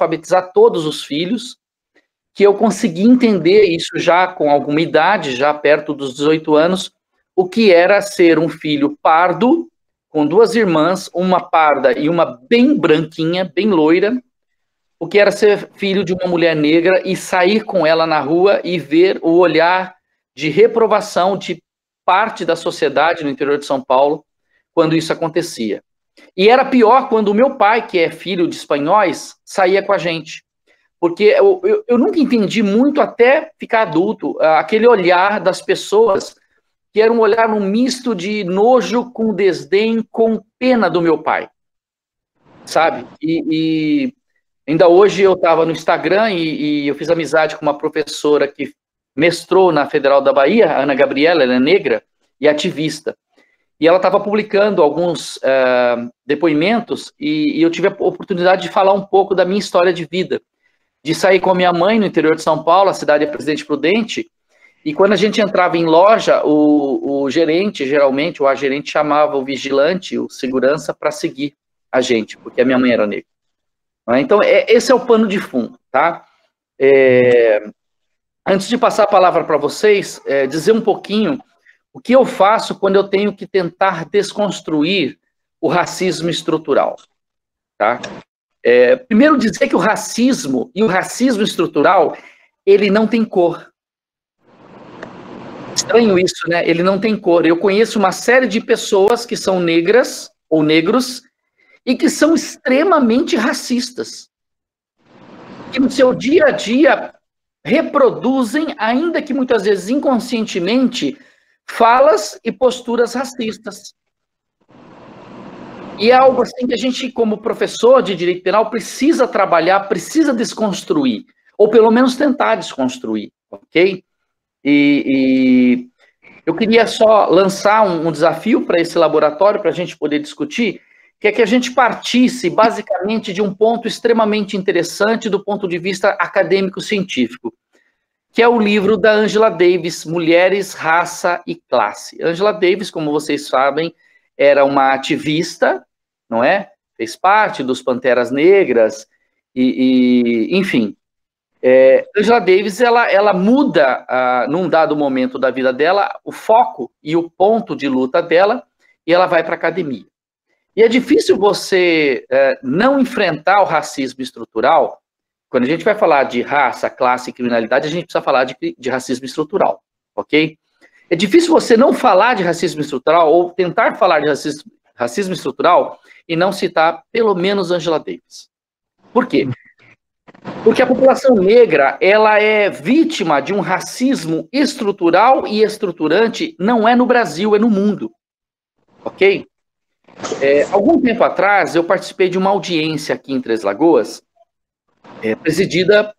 alfabetizar todos os filhos, que eu consegui entender isso já com alguma idade, já perto dos 18 anos, o que era ser um filho pardo, com duas irmãs, uma parda e uma bem branquinha, bem loira, o que era ser filho de uma mulher negra e sair com ela na rua e ver o olhar de reprovação de parte da sociedade no interior de São Paulo, quando isso acontecia. E era pior quando o meu pai, que é filho de espanhóis, saía com a gente. Porque eu nunca entendi muito, até ficar adulto, aquele olhar das pessoas, que era um olhar um misto de nojo com desdém, com pena do meu pai, sabe? E ainda hoje eu estava no Instagram e eu fiz amizade com uma professora que mestrou na Federal da Bahia, a Ana Gabriela, ela é negra e ativista. E ela estava publicando alguns depoimentos e eu tive a oportunidade de falar um pouco da minha história de vida, de sair com a minha mãe no interior de São Paulo, a cidade é Presidente Prudente, e quando a gente entrava em loja, o gerente, geralmente, ou a gerente chamava o vigilante, o segurança, para seguir a gente, porque a minha mãe era negra. Então, esse é o pano de fundo, tá? Antes de passar a palavra para vocês, dizer um pouquinho o que eu faço quando eu tenho que tentar desconstruir o racismo estrutural, tá? Primeiro, dizer que o racismo e o racismo estrutural, ele não tem cor. Estranho isso, né? Ele não tem cor. Eu conheço uma série de pessoas que são negras ou negros e que são extremamente racistas. Que no seu dia a dia reproduzem, ainda que muitas vezes inconscientemente, falas e posturas racistas. E é algo assim que a gente, como professor de direito penal, precisa trabalhar, precisa desconstruir, ou pelo menos tentar desconstruir, ok? E eu queria só lançar um desafio para esse laboratório, para a gente poder discutir, que é que a gente partisse, basicamente, de um ponto extremamente interessante do ponto de vista acadêmico-científico, que é o livro da Angela Davis, Mulheres, Raça e Classe. Angela Davis, como vocês sabem, era uma ativista, não é? Fez parte dos Panteras Negras, enfim. Angela Davis, ela muda, num dado momento da vida dela, o foco e o ponto de luta dela, e ela vai para a academia. E é difícil você não enfrentar o racismo estrutural. Quando a gente vai falar de raça, classe e criminalidade, a gente precisa falar de racismo estrutural, ok? É difícil você não falar de racismo estrutural ou tentar falar de racismo estrutural e não citar pelo menos Angela Davis. Por quê? Porque a população negra, ela é vítima de um racismo estrutural e estruturante, não é no Brasil, é no mundo, ok? Algum tempo atrás, eu participei de uma audiência aqui em Três Lagoas, presidida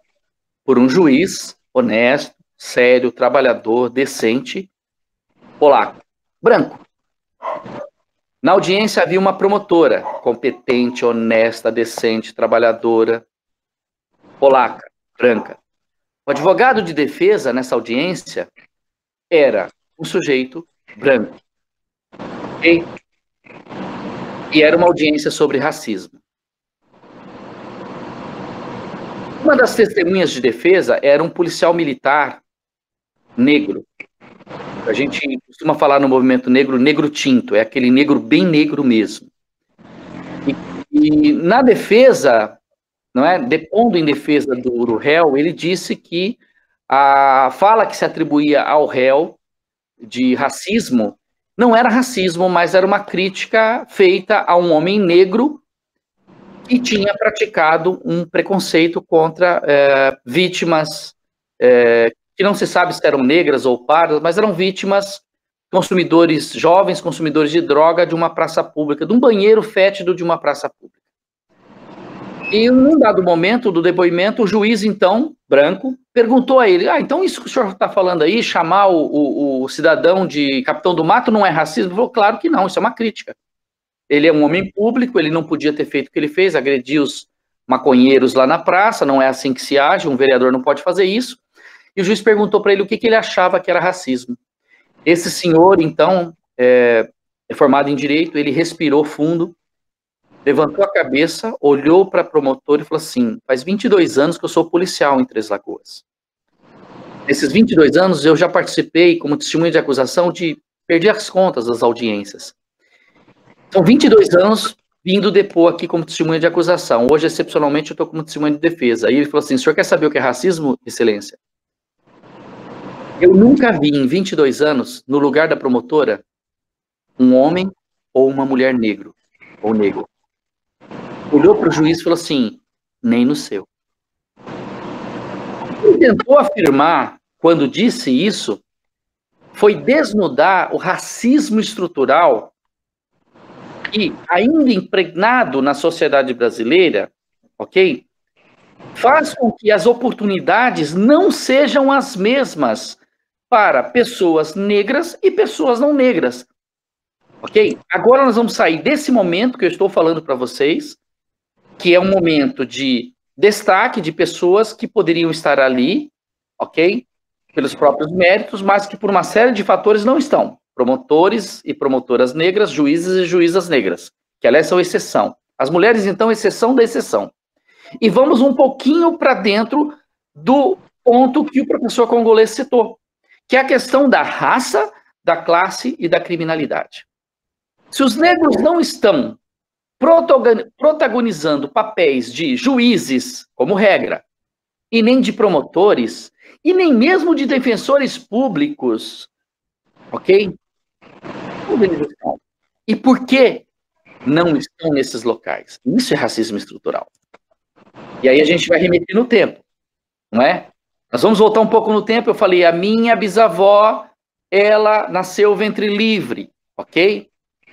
por um juiz honesto, sério, trabalhador, decente, polaco, branco. Na audiência havia uma promotora, competente, honesta, decente, trabalhadora, polaca, branca. O advogado de defesa nessa audiência era um sujeito branco. Okay? E era uma audiência sobre racismo. Uma das testemunhas de defesa era um policial militar negro. A gente costuma falar no movimento negro, negro tinto, é aquele negro bem negro mesmo. E na defesa, não é, depondo em defesa do réu, ele disse que a fala que se atribuía ao réu de racismo não era racismo, mas era uma crítica feita a um homem negro que tinha praticado um preconceito contra vítimas que não se sabe se eram negras ou pardas, mas eram vítimas, consumidores, jovens consumidores de droga de uma praça pública, de um banheiro fétido de uma praça pública. E num dado momento do depoimento, o juiz, então, branco, perguntou a ele, então isso que o senhor está falando aí, chamar o cidadão de capitão do mato não é racismo? Ele falou, claro que não, isso é uma crítica. Ele é um homem público, ele não podia ter feito o que ele fez, agredir os maconheiros lá na praça, não é assim que se age, um vereador não pode fazer isso. E o juiz perguntou para ele o que ele achava que era racismo. Esse senhor, então, é formado em direito, ele respirou fundo levantou a cabeça, olhou para a promotora e falou assim, faz 22 anos que eu sou policial em Três Lagoas. Nesses 22 anos, eu já participei como testemunha de acusação de perder as contas das audiências. São 22 anos vindo depor aqui como testemunha de acusação. Hoje, excepcionalmente, eu estou como testemunha de defesa. Aí ele falou assim, o senhor quer saber o que é racismo, excelência? Eu nunca vi em 22 anos, no lugar da promotora, um homem ou uma mulher negro, ou negro. Olhou para o juiz e falou assim, nem no seu. Ele tentou afirmar, quando disse isso, foi desnudar o racismo estrutural que, ainda impregnado na sociedade brasileira, ok? Faz com que as oportunidades não sejam as mesmas para pessoas negras e pessoas não negras, ok? Agora nós vamos sair desse momento que eu estou falando para vocês, que é um momento de destaque de pessoas que poderiam estar ali, ok? Pelos próprios méritos, mas que por uma série de fatores não estão. Promotores e promotoras negras, juízes e juízas negras, que aliás são exceção. As mulheres, então, exceção da exceção. E vamos um pouquinho para dentro do ponto que o professor congolês citou, que é a questão da raça, da classe e da criminalidade. Se os negros não estão protagonizando papéis de juízes, como regra, e nem de promotores, e nem mesmo de defensores públicos, ok? Onde eles estão? E por que não estão nesses locais? Isso é racismo estrutural. E aí a gente vai remeter no tempo, não é? Nós vamos voltar um pouco no tempo, eu falei, a minha bisavó, ela nasceu ventre livre, ok?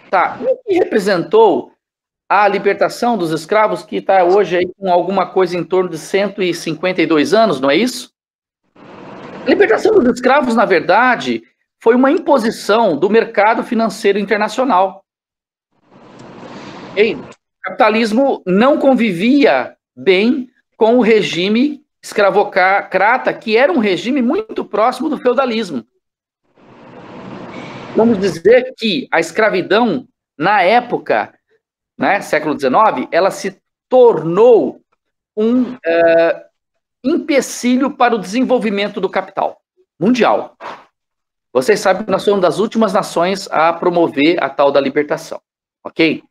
Tá, e o que representou a libertação dos escravos, que está hoje aí com alguma coisa em torno de 152 anos, não é isso? A libertação dos escravos, na verdade, foi uma imposição do mercado financeiro internacional. O capitalismo não convivia bem com o regime escravocrata, que era um regime muito próximo do feudalismo. Vamos dizer que a escravidão, na época, né, século XIX, ela se tornou um empecilho para o desenvolvimento do capital mundial. Vocês sabem que nós somos uma das últimas nações a promover a tal da libertação, ok?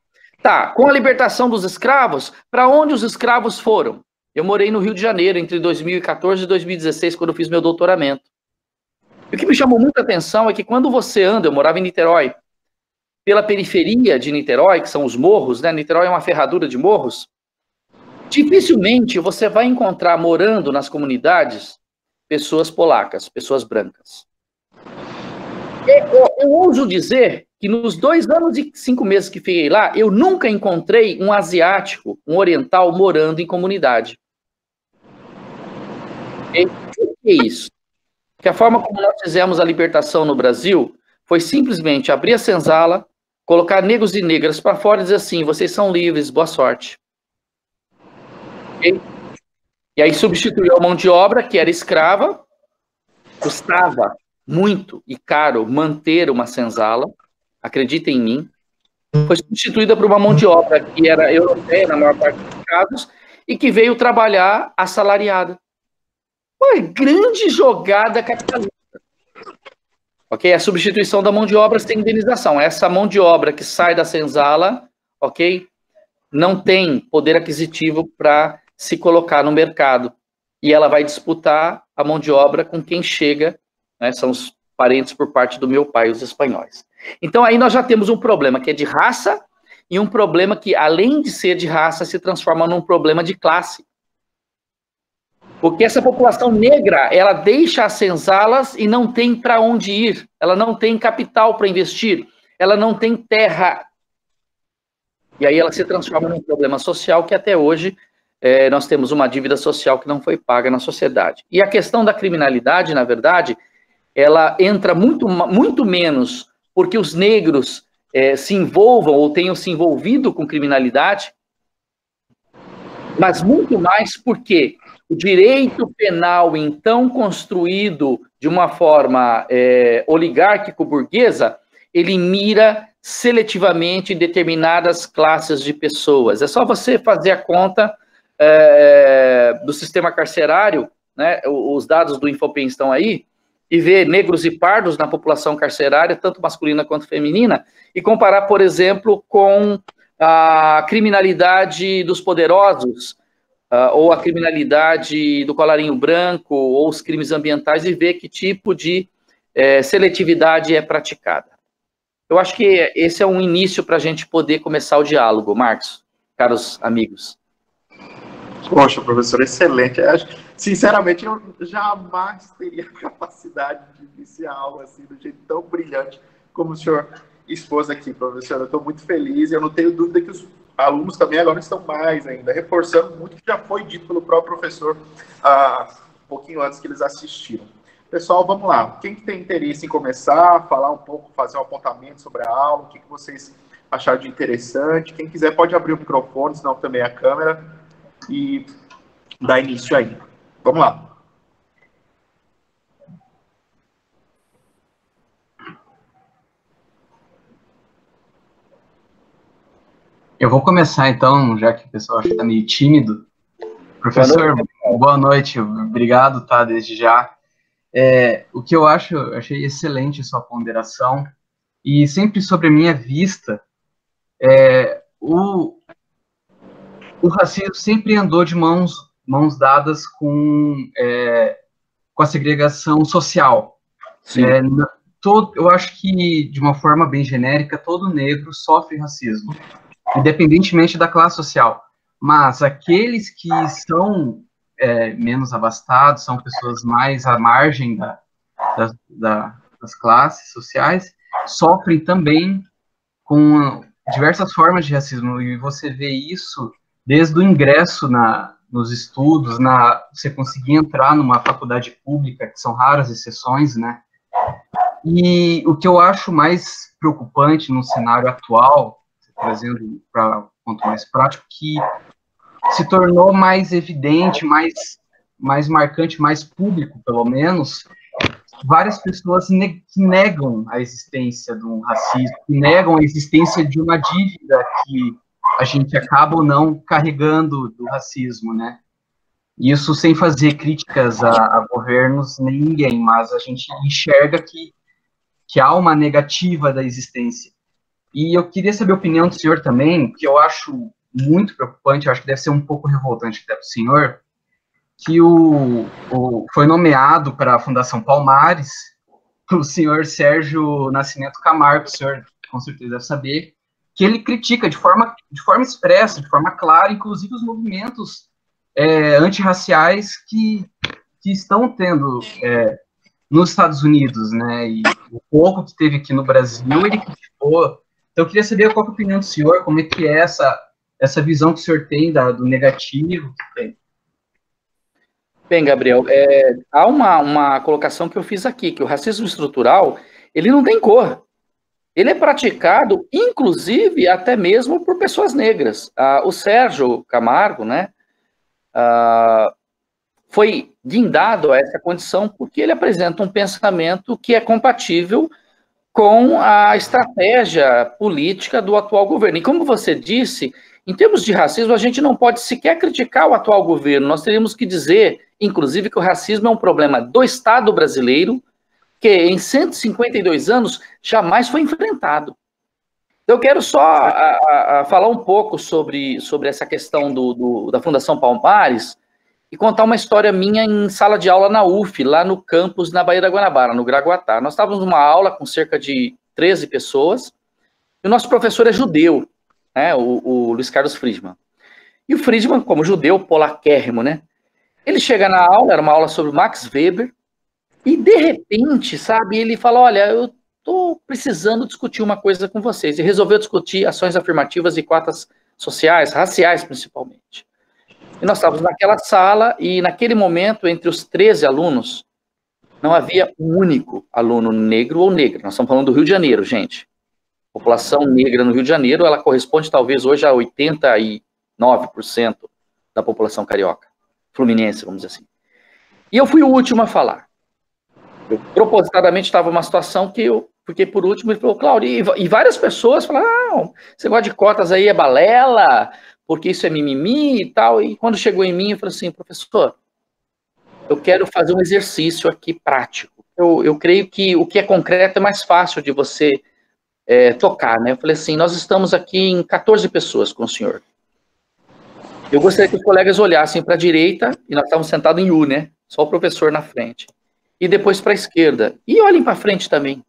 Tá, com a libertação dos escravos, para onde os escravos foram? Eu morei no Rio de Janeiro entre 2014 e 2016, quando eu fiz meu doutoramento. E o que me chamou muita atenção é que quando você anda, eu morava em Niterói, pela periferia de Niterói, que são os morros, né? Niterói é uma ferradura de morros. Dificilmente você vai encontrar, morando nas comunidades, pessoas polacas, pessoas brancas. Eu ouso dizer que nos 2 anos e 5 meses que fiquei lá, eu nunca encontrei um asiático, um oriental, morando em comunidade. E por que isso? Porque a forma como nós fizemos a libertação no Brasil foi simplesmente abrir a senzala, colocar negros e negras para fora e dizer assim, vocês são livres, boa sorte. Okay? E aí substituiu a mão de obra, que era escrava, custava muito e caro manter uma senzala, acreditem em mim, foi substituída por uma mão de obra que era europeia, na maior parte dos casos, e que veio trabalhar assalariada. Foi grande jogada capitalista. Ok? A substituição da mão de obra sem indenização. Essa mão de obra que sai da senzala, ok? Não tem poder aquisitivo para se colocar no mercado. E ela vai disputar a mão de obra com quem chega, né? São os parentes por parte do meu pai, os espanhóis. Então aí nós já temos um problema que é de raça e um problema que, além de ser de raça, se transforma num problema de classe. Porque essa população negra, ela deixa as senzalas e não tem para onde ir. Ela não tem capital para investir. Ela não tem terra. E aí ela se transforma num problema social que até hoje nós temos uma dívida social que não foi paga na sociedade. E a questão da criminalidade, na verdade, ela entra muito menos porque os negros se envolvam ou tenham se envolvido com criminalidade, mas muito mais porque o direito penal, então construído de uma forma oligárquico-burguesa, ele mira seletivamente em determinadas classes de pessoas. É só você fazer a conta do sistema carcerário, né, os dados do Infopen estão aí, e ver negros e pardos na população carcerária, tanto masculina quanto feminina, e comparar, por exemplo, com a criminalidade dos poderosos, ou a criminalidade do colarinho branco, ou os crimes ambientais, e ver que tipo de seletividade é praticada. Eu acho que esse é um início para a gente poder começar o diálogo, Marcos, caros amigos. Poxa, professor, excelente. Sinceramente, eu jamais teria a capacidade de iniciar algo assim, do jeito tão brilhante como o senhor expôs aqui, professor. Eu estou muito feliz e eu não tenho dúvida que os alunos também agora estão mais ainda, reforçando muito o que já foi dito pelo próprio professor um pouquinho antes que eles assistiram. Pessoal, vamos lá. Quem que tem interesse em começar, falar um pouco, fazer um apontamento sobre a aula, o que vocês acharam de interessante? Quem quiser pode abrir o microfone, senão também a câmera, e dar início aí. Vamos lá. Eu vou começar então, já que o pessoal acha que está meio tímido. Professor, boa noite, obrigado, tá, desde já. O que eu achei excelente a sua ponderação, e sempre sobre a minha vista, o racismo sempre andou de mãos dadas com a segregação social. Sim. Eu acho que, de uma forma bem genérica, todo negro sofre racismo, independentemente da classe social. Mas aqueles que são menos abastados, são pessoas mais à margem das classes sociais, sofrem também com diversas formas de racismo, e você vê isso desde o ingresso nos estudos, você conseguir entrar numa faculdade pública, que são raras exceções, né? E o que eu acho mais preocupante no cenário atual, trazendo para um ponto mais prático, que se tornou mais evidente, mais marcante, mais público, pelo menos, várias pessoas que negam a existência de um racismo, que negam a existência de uma dívida que a gente acaba ou não carregando do racismo, né? Isso sem fazer críticas a governos nem ninguém, mas a gente enxerga que há uma negativa da existência. E eu queria saber a opinião do senhor também, que eu acho muito preocupante, eu acho que deve ser um pouco revoltante até para o senhor, que foi nomeado para a Fundação Palmares o senhor Sérgio Nascimento Camargo, o senhor com certeza deve saber, que ele critica de forma expressa, de forma clara, inclusive os movimentos antirraciais que estão tendo nos Estados Unidos, né, e o pouco que teve aqui no Brasil, ele criticou. Então, eu queria saber qual é a opinião do senhor, como é que é essa visão que o senhor tem do negativo que tem. Bem, Gabriel, há uma colocação que eu fiz aqui, que o racismo estrutural, ele não tem cor. Ele é praticado, inclusive, até mesmo por pessoas negras. O Sérgio Camargo, né, foi guindado a essa condição porque ele apresenta um pensamento que é compatível com a estratégia política do atual governo. E como você disse, em termos de racismo, a gente não pode sequer criticar o atual governo. Nós teríamos que dizer, inclusive, que o racismo é um problema do Estado brasileiro, que em 152 anos jamais foi enfrentado. Eu quero só falar um pouco sobre essa questão da Fundação Palmares e contar uma história minha em sala de aula na UF, lá no campus, na Baía da Guanabara, no Gragoatá. Nós estávamos numa aula com cerca de 13 pessoas, e o nosso professor é judeu, né, o Luiz Carlos Friedman. E o Friedman, como judeu, polaquérrimo, né, ele chega na aula, era uma aula sobre Max Weber, e de repente, sabe, ele fala, olha, eu estou precisando discutir uma coisa com vocês, e resolveu discutir ações afirmativas e cotas sociais, raciais principalmente. E nós estávamos naquela sala, e naquele momento, entre os 13 alunos, não havia um único aluno negro ou negra. Nós estamos falando do Rio de Janeiro, gente. A população negra no Rio de Janeiro, ela corresponde talvez hoje a 89% da população carioca, fluminense, vamos dizer assim. E eu fui o último a falar. Eu propositadamente estava numa situação que eu porque por último ele falou, Cláudio, e várias pessoas falaram, não, esse negócio de cotas aí é balela, porque isso é mimimi e tal, e quando chegou em mim, eu falei assim, professor, eu quero fazer um exercício aqui prático. Eu creio que o que é concreto é mais fácil de você tocar, né? Eu falei assim, nós estamos aqui em 14 pessoas com o senhor. Eu gostaria que os colegas olhassem para a direita, e nós estávamos sentados em U, né? Só o professor na frente. E depois para a esquerda. E olhem para frente também.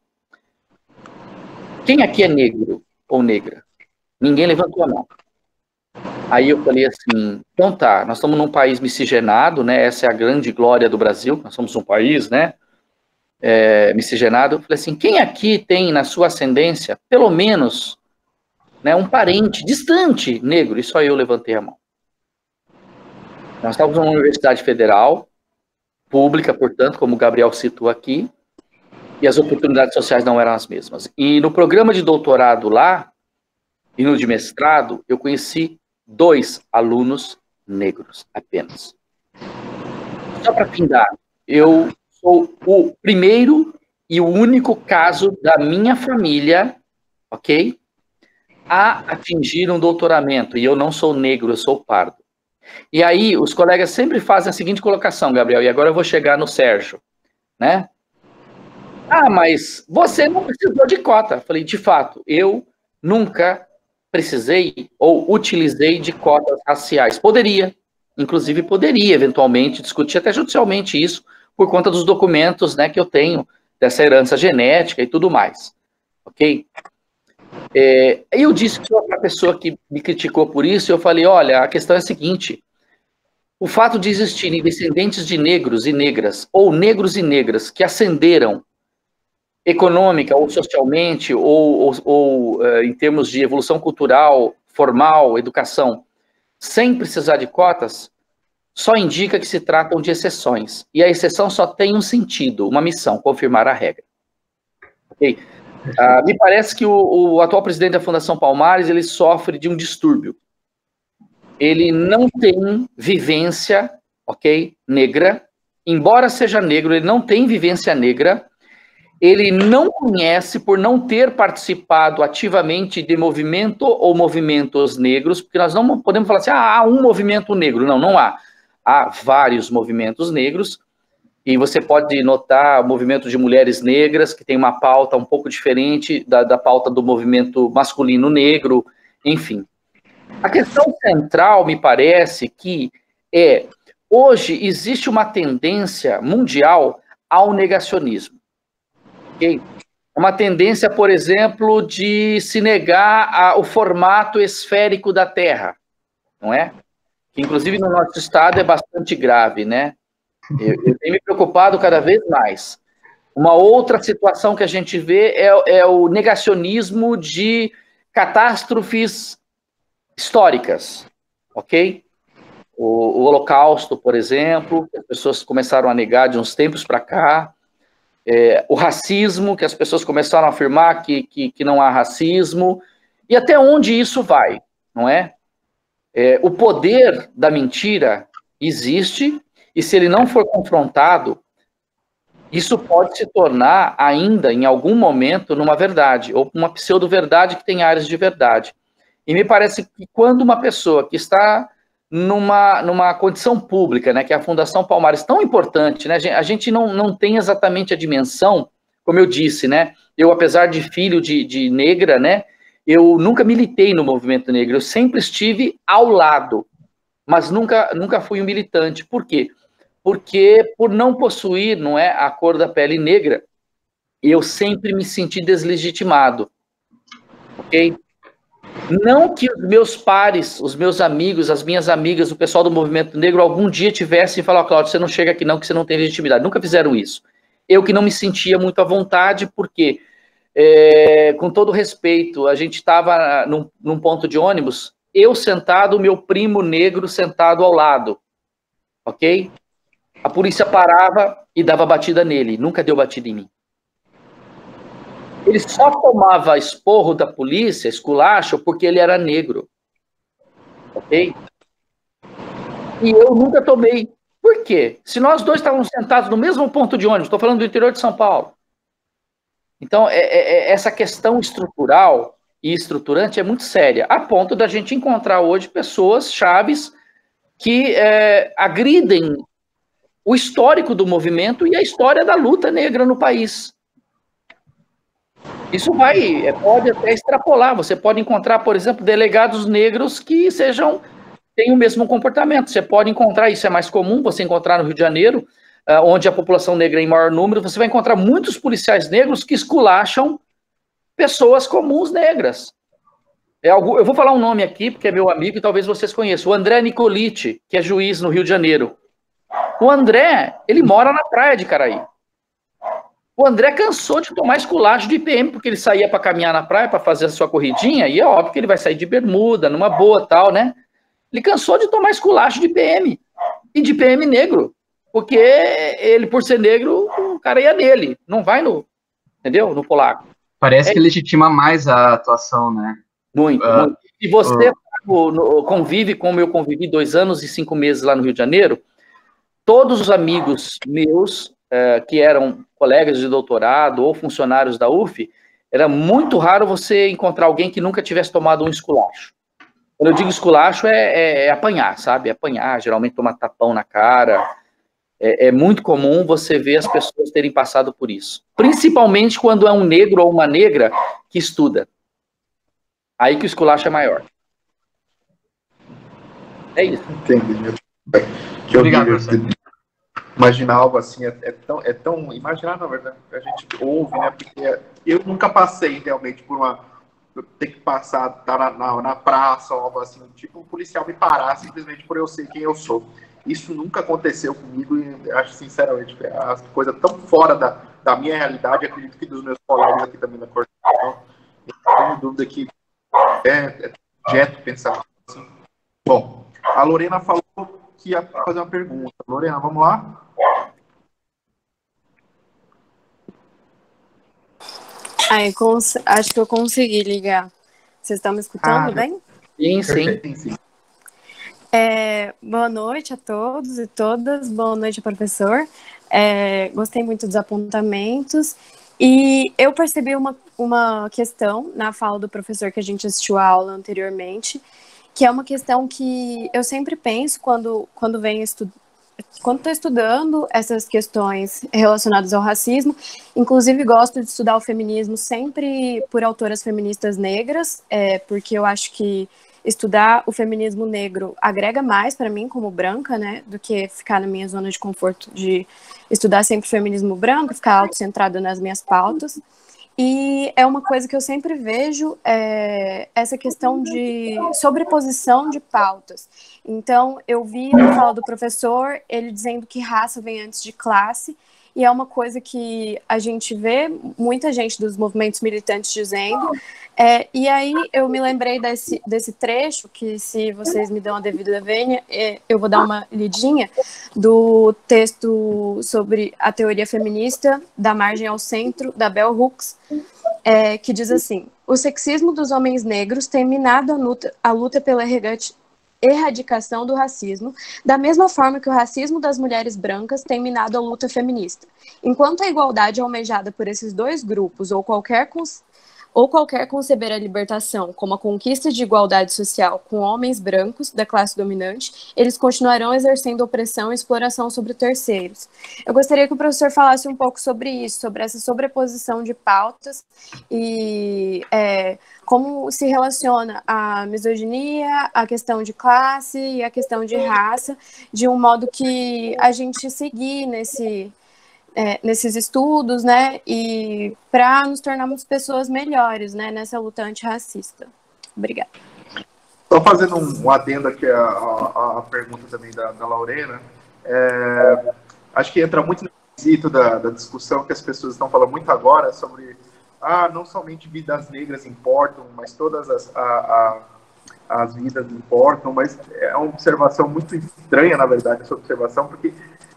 Quem aqui é negro ou negra? Ninguém levantou a mão. Aí eu falei assim, então tá, nós estamos num país miscigenado, né? Essa é a grande glória do Brasil, nós somos um país, né? Miscigenado. Eu falei assim, quem aqui tem na sua ascendência, pelo menos, né, um parente distante negro? E só eu levantei a mão. Nós estávamos numa universidade federal, pública, portanto, como o Gabriel citou aqui, e as oportunidades sociais não eram as mesmas. E no programa de doutorado lá, e no de mestrado, eu conheci 2 alunos negros apenas. Só para findar, eu sou o primeiro e o único caso da minha família, ok? A atingir um doutoramento, e eu não sou negro, eu sou pardo. E aí, os colegas sempre fazem a seguinte colocação, Gabriel, e agora eu vou chegar no Sérgio, né? Ah, mas você não precisou de cota. Falei, de fato, eu nunca precisei ou utilizei de cotas raciais. Poderia, inclusive poderia, eventualmente, discutir até judicialmente isso, por conta dos documentos, né, que eu tenho, dessa herança genética e tudo mais, ok? Eu disse para a pessoa que me criticou por isso, eu falei, olha, a questão é a seguinte, o fato de existirem descendentes de negros e negras, ou negros e negras, que ascenderam econômica ou socialmente, ou em termos de evolução cultural, formal, educação, sem precisar de cotas, só indica que se tratam de exceções. E a exceção só tem um sentido, uma missão, confirmar a regra. Okay? Me parece que o atual presidente da Fundação Palmares, ele sofre de um distúrbio. Ele não tem vivência, ok, negra, embora seja negro, ele não tem vivência negra, ele não conhece por não ter participado ativamente de movimento ou movimentos negros, porque nós não podemos falar assim, há um movimento negro. Não, não há. Há vários movimentos negros, e você pode notar o movimento de mulheres negras, que tem uma pauta um pouco diferente da pauta do movimento masculino negro, enfim. A questão central, me parece, que hoje existe uma tendência mundial ao negacionismo. Okay? Uma tendência, por exemplo, de se negar o formato esférico da Terra, não é? Que, inclusive, no nosso estado é bastante grave, né? Eu tenho me preocupado cada vez mais. Uma outra situação que a gente vê é o negacionismo de catástrofes históricas, ok? O Holocausto, por exemplo, que as pessoas começaram a negar de uns tempos para cá. O racismo, que as pessoas começaram a afirmar que não há racismo. E até onde isso vai, não é? O poder da mentira existe, e se ele não for confrontado, isso pode se tornar ainda, em algum momento, numa verdade, ou uma pseudo-verdade que tem áreas de verdade. E me parece que quando uma pessoa que está numa condição pública, né, que é a Fundação Palmares, tão importante, né, a gente não tem exatamente a dimensão, como eu disse, né, eu, apesar de filho de negra, né, eu nunca militei no movimento negro, eu sempre estive ao lado, mas nunca fui um militante. Por quê? Porque por não possuir, não é, a cor da pele negra, eu sempre me senti deslegitimado, ok? Não que os meus pares, os meus amigos, as minhas amigas, o pessoal do movimento negro, algum dia tivessem falado, Cláudio, você não chega aqui não, que você não tem legitimidade. Nunca fizeram isso. Eu que não me sentia muito à vontade, porque, com todo respeito, a gente estava num ponto de ônibus, eu sentado, o meu primo negro sentado ao lado, ok? A polícia parava e dava batida nele, nunca deu batida em mim. Ele só tomava esporro da polícia, esculacho, porque ele era negro. Ok? E eu nunca tomei. Por quê? Se nós dois estávamos sentados no mesmo ponto de ônibus, estou falando do interior de São Paulo, Então, essa questão estrutural e estruturante é muito séria, a ponto da gente encontrar hoje pessoas chaves que agridem o histórico do movimento e a história da luta negra no país. Isso pode até extrapolar. Você pode encontrar, por exemplo, delegados negros que tenham o mesmo comportamento. Você pode encontrar, isso é mais comum, você encontrar no Rio de Janeiro, onde a população negra é em maior número, você vai encontrar muitos policiais negros que esculacham pessoas comuns negras. Eu vou falar um nome aqui, porque é meu amigo e talvez vocês conheçam, o André Nicoliti, que é juiz no Rio de Janeiro. O André, ele mora na praia de Caraí. O André cansou de tomar esculacho de PM, porque ele saía para caminhar na praia, para fazer a sua corridinha, e é óbvio que ele vai sair de bermuda, numa boa tal, né? Ele cansou de tomar esculacho de PM, e de PM negro, porque ele, por ser negro, o cara ia nele, não vai entendeu? No polaco. Parece que legitima mais a atuação, né? Muito, muito. E você convive como eu convivi 2 anos e 5 meses lá no Rio de Janeiro, todos os amigos meus, que eram colegas de doutorado ou funcionários da UF, era muito raro você encontrar alguém que nunca tivesse tomado um esculacho. Quando eu digo esculacho, é apanhar, sabe? Apanhar, geralmente tomar tapão na cara. É muito comum você ver as pessoas terem passado por isso. Principalmente quando é um negro ou uma negra que estuda. Aí que o esculacho é maior. É isso. Entendi. Obrigado, professor. Imaginar algo assim é tão... Imaginar, na verdade, a gente ouve, né? Porque eu nunca passei realmente por ter que passar, estar na praça ou algo assim, tipo um policial me parar simplesmente por eu ser quem eu sou. Isso nunca aconteceu comigo e acho, sinceramente, que é uma coisa tão fora da minha realidade, acredito que dos meus colegas aqui também na coordenação. Não tenho dúvida que é objeto pensar assim. Bom, a Lorena falou que ia fazer uma pergunta. Lorena, vamos lá? Acho que eu consegui ligar. Vocês estão me escutando bem? Sim, sim. Boa noite a todos e todas. Boa noite, professor. Gostei muito dos apontamentos. E eu percebi uma questão na fala do professor que a gente assistiu a aula anteriormente, que é uma questão que eu sempre penso quando estou estudando essas questões relacionadas ao racismo. Inclusive, gosto de estudar o feminismo sempre por autoras feministas negras, porque eu acho que estudar o feminismo negro agrega mais para mim, como branca, né, do que ficar na minha zona de conforto de estudar sempre o feminismo branco, ficar autocentrada nas minhas pautas. E é uma coisa que eu sempre vejo, essa questão de sobreposição de pautas. Então, eu vi na fala do professor, ele dizendo que raça vem antes de classe, e é uma coisa que a gente vê muita gente dos movimentos militantes dizendo. E aí eu me lembrei desse trecho, que se vocês me dão a devida vênia, eu vou dar uma lidinha, do texto sobre a teoria feminista, Da Margem ao Centro, da Bell Hooks, que diz assim: o sexismo dos homens negros tem minado a luta pela erradicação do racismo, da mesma forma que o racismo das mulheres brancas tem minado a luta feminista. Enquanto a igualdade é almejada por esses dois grupos, ou qualquer conceber a libertação como a conquista de igualdade social com homens brancos da classe dominante, eles continuarão exercendo opressão e exploração sobre terceiros. Eu gostaria que o professor falasse um pouco sobre isso, sobre essa sobreposição de pautas e como se relaciona a misoginia, a questão de classe e a questão de raça, de um modo que a gente seguir nesses estudos, né, e para nos tornarmos pessoas melhores, né, nessa luta antirracista. Obrigada. Só fazendo um adendo aqui à pergunta também da Lorena, acho que entra muito no quesito da discussão que as pessoas estão falando muito agora sobre não somente vidas negras importam, mas todas as vidas importam, mas é uma observação muito estranha, na verdade, essa observação, porque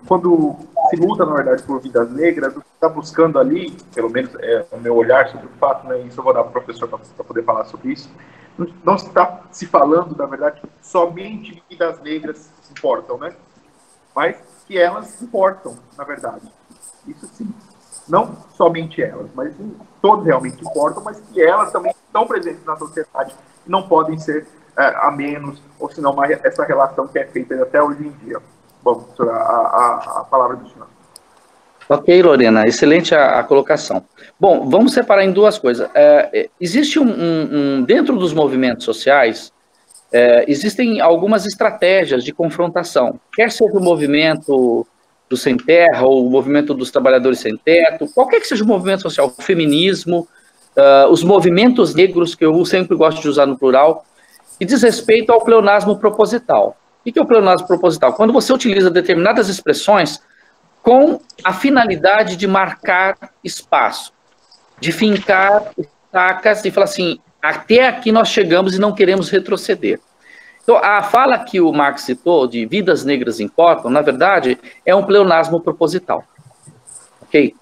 quando se luta, na verdade, por vidas negras, o que está buscando ali, pelo menos é o meu olhar sobre o fato, né, isso eu vou dar para o professor para poder falar sobre isso, não está se falando, na verdade, que somente vidas negras importam, né? Mas que elas importam, na verdade. Isso sim. não somente elas, mas todos realmente importam, mas que elas também estão presentes na sociedade e não podem ser a menos, ou senão essa relação que é feita até hoje em dia. Bom, professora, a palavra do senhor. Ok, Lorena, excelente a colocação. Bom, vamos separar em duas coisas. Existe dentro dos movimentos sociais, existem algumas estratégias de confrontação, quer seja o movimento do Sem Terra, ou o movimento dos trabalhadores sem teto, qualquer que seja o movimento social, o feminismo, os movimentos negros, que eu sempre gosto de usar no plural, e diz respeito ao pleonasmo proposital. O que é o pleonasmo proposital? Quando você utiliza determinadas expressões com a finalidade de marcar espaço, de fincar estacas e falar assim, até aqui nós chegamos e não queremos retroceder. Então, a fala que o Marx citou, de vidas negras importam, na verdade, é um pleonasmo proposital. Ok?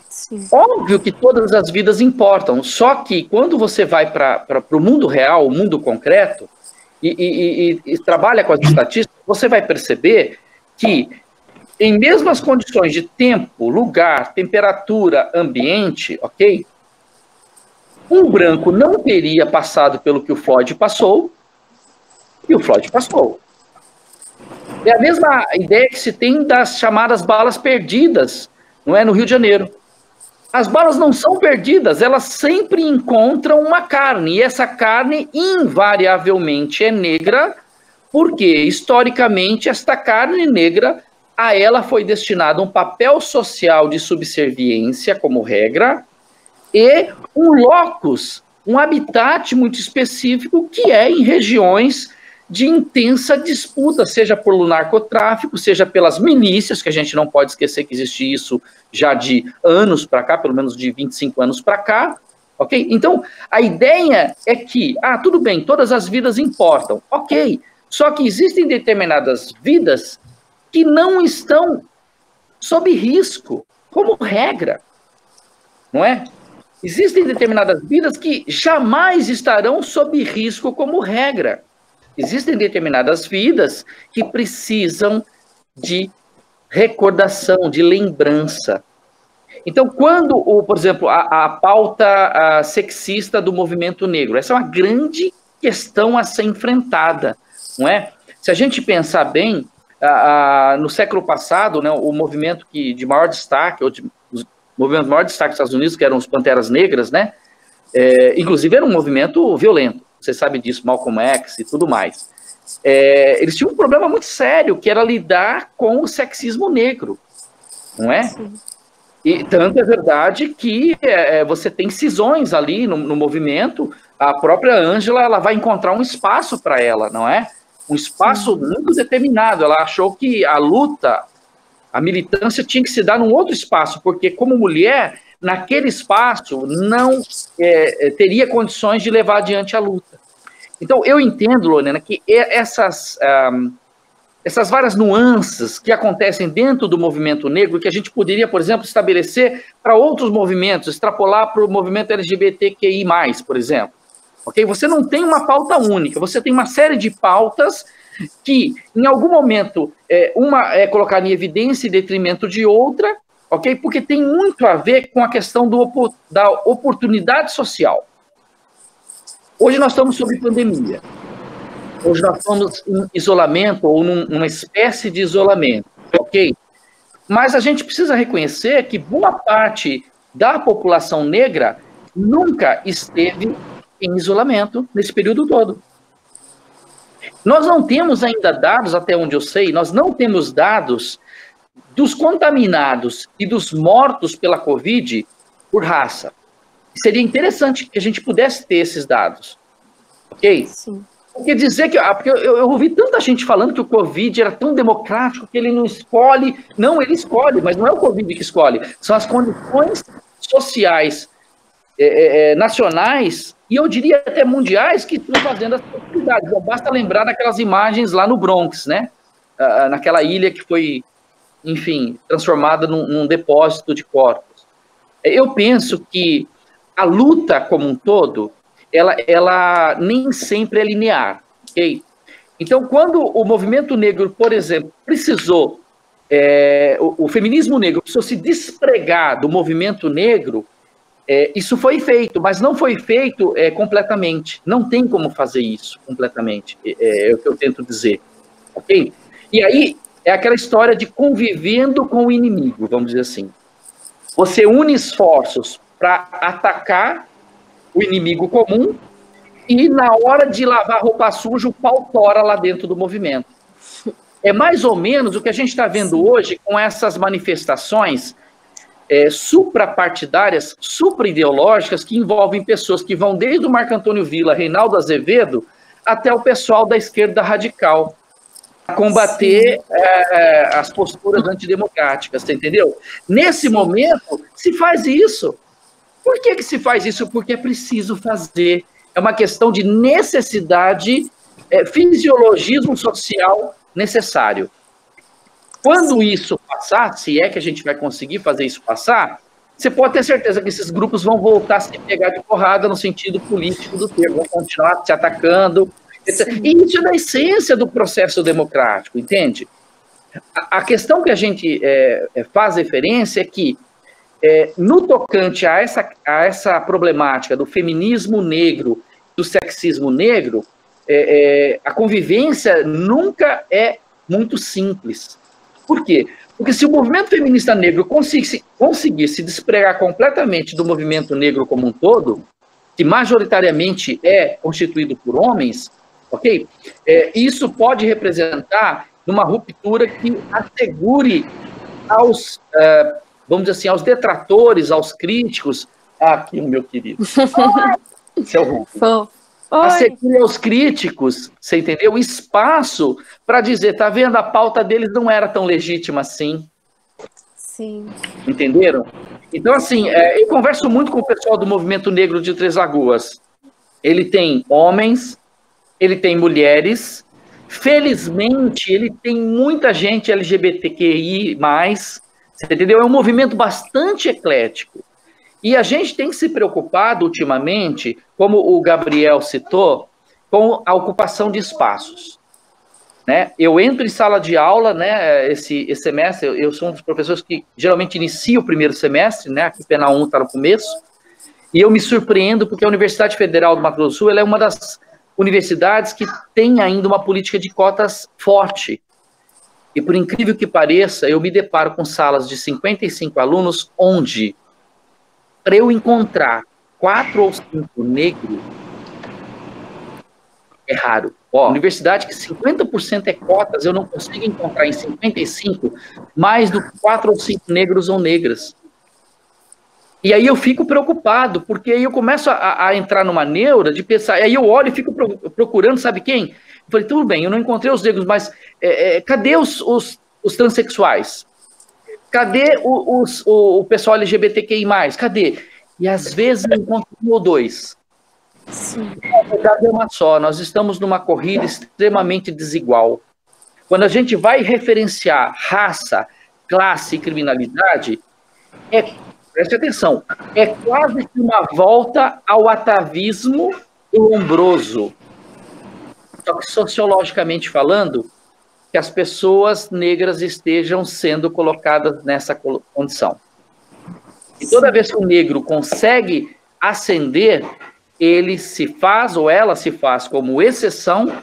Sim. Óbvio que todas as vidas importam, só que quando você vai para o mundo real, o mundo concreto, e trabalha com as estatísticas, você vai perceber que em mesmas condições de tempo, lugar, temperatura, ambiente, ok? Um branco não teria passado pelo que o Floyd passou, e o Floyd passou. É a mesma ideia que se tem das chamadas balas perdidas, não é, no Rio de Janeiro. As balas não são perdidas, elas sempre encontram uma carne, e essa carne invariavelmente é negra, porque historicamente esta carne negra, a ela foi destinado um papel social de subserviência, como regra, e um locus, um habitat muito específico, que é em regiões de intensa disputa, seja por narcotráfico, seja pelas milícias, que a gente não pode esquecer que existe isso já de anos para cá, pelo menos de 25 anos para cá, ok? Então, a ideia é que, tudo bem, todas as vidas importam, ok, só que existem determinadas vidas que não estão sob risco, como regra, não é? Existem determinadas vidas que jamais estarão sob risco como regra. Existem determinadas vidas que precisam de recordação, de lembrança. Então, quando, por exemplo, a pauta sexista do movimento negro, essa é uma grande questão a ser enfrentada, não é? Se a gente pensar bem, no século passado, né, o movimento de maior destaque, os movimentos de maior destaque dos Estados Unidos, que eram os Panteras Negras, né, inclusive era um movimento violento, você sabe disso, Malcolm X e tudo mais. Eles tinham um problema muito sério, que era lidar com o sexismo negro, não é? Sim. E tanto é verdade que você tem cisões ali no movimento, a própria Ângela, ela vai encontrar um espaço para ela, não é? Um espaço muito determinado. Ela achou que a luta, a militância tinha que se dar num outro espaço, porque como mulher, naquele espaço, não teria condições de levar adiante a luta. Então, eu entendo, Lorena, que essas várias nuances que acontecem dentro do movimento negro, que a gente poderia, por exemplo, estabelecer para outros movimentos, extrapolar para o movimento LGBTQI+, por exemplo. Okay? Você não tem uma pauta única, você tem uma série de pautas que, em algum momento, uma é colocada em evidência em detrimento de outra, okay? Porque tem muito a ver com a questão da oportunidade social. Hoje nós estamos sob pandemia. Hoje nós estamos em isolamento, ou numa espécie de isolamento, ok? Mas a gente precisa reconhecer que boa parte da população negra nunca esteve em isolamento nesse período todo. Nós não temos ainda dados, até onde eu sei, nós não temos dados dos contaminados e dos mortos pela Covid por raça. Seria interessante que a gente pudesse ter esses dados, ok? Sim. Porque dizer que... Porque eu ouvi tanta gente falando que o Covid era tão democrático que ele não escolhe. Não, ele escolhe, mas não é o Covid que escolhe. São as condições sociais nacionais, e eu diria até mundiais, que estão fazendo as possibilidades. Basta lembrar daquelas imagens lá no Bronx, né? Naquela ilha que foi, enfim, transformada num depósito de corpos. Eu penso que a luta como um todo, ela nem sempre é linear, ok? Então, quando o movimento negro, por exemplo, precisou o feminismo negro precisou se despregar do movimento negro. Isso foi feito, mas não foi feito completamente. Não tem como fazer isso completamente, é o que eu tento dizer, ok? E aí é aquela história de convivendo com o inimigo, vamos dizer assim. Você une esforços para atacar o inimigo comum e na hora de lavar roupa suja, o pau tora lá dentro do movimento. É mais ou menos o que a gente está vendo hoje com essas manifestações suprapartidárias, supraideológicas, que envolvem pessoas que vão desde o Marco Antônio Villa, Reinaldo Azevedo, até o pessoal da esquerda radical, a combater as posturas antidemocráticas, você entendeu? Nesse momento, se faz isso. Por que se faz isso? Porque é preciso fazer. É uma questão de necessidade, fisiologismo social necessário. Quando isso passar, se é que a gente vai conseguir fazer isso passar, você pode ter certeza que esses grupos vão voltar a se pegar de porrada no sentido político do termo, vão continuar se atacando. Etc. E isso é da essência do processo democrático, entende? A questão que a gente faz referência é que, no tocante a essa problemática do feminismo negro, do sexismo negro, a convivência nunca é muito simples. Por quê? Porque se o movimento feminista negro conseguir se despregar completamente do movimento negro como um todo, que majoritariamente é constituído por homens, ok? Isso pode representar uma ruptura que assegure aos, vamos dizer assim, aos detratores, aos críticos, aqui o meu querido, seu Rufo, assegure aos críticos, você entendeu? Espaço para dizer, tá vendo, a pauta deles não era tão legítima assim. Sim. Entenderam? Então, assim, eu converso muito com o pessoal do Movimento Negro de Três Lagoas. Ele tem homens, ele tem mulheres, felizmente ele tem muita gente LGBTQI+, você entendeu? É um movimento bastante eclético. E a gente tem se preocupado ultimamente, como o Gabriel citou, com a ocupação de espaços. Né? Eu entro em sala de aula, né, esse semestre, eu sou um dos professores que geralmente inicia o primeiro semestre, né, aqui Pena 1 está no começo, e eu me surpreendo porque a Universidade Federal do Mato Grosso do Sul ela é uma das universidades que tem ainda uma política de cotas forte. E por incrível que pareça, eu me deparo com salas de 55 alunos, onde, para eu encontrar 4 ou 5 negros, é raro. Universidade que 50% é cotas, eu não consigo encontrar em 55 mais do que 4 ou 5 negros ou negras. E aí eu fico preocupado, porque aí eu começo a entrar numa neura de pensar, aí eu olho e fico procurando, sabe quem? Eu falei, tudo bem, eu não encontrei os negros, mas cadê os transexuais? Cadê o pessoal LGBTQI+? Cadê? E às vezes eu encontro 1 ou 2. Sim. A verdade é uma só, nós estamos numa corrida extremamente desigual. Quando a gente vai referenciar raça, classe e criminalidade, preste atenção, é quase que uma volta ao atavismo lombroso. Só que sociologicamente falando, que as pessoas negras estejam sendo colocadas nessa condição. E toda vez que o negro consegue ascender, ele se faz, ou ela se faz, como exceção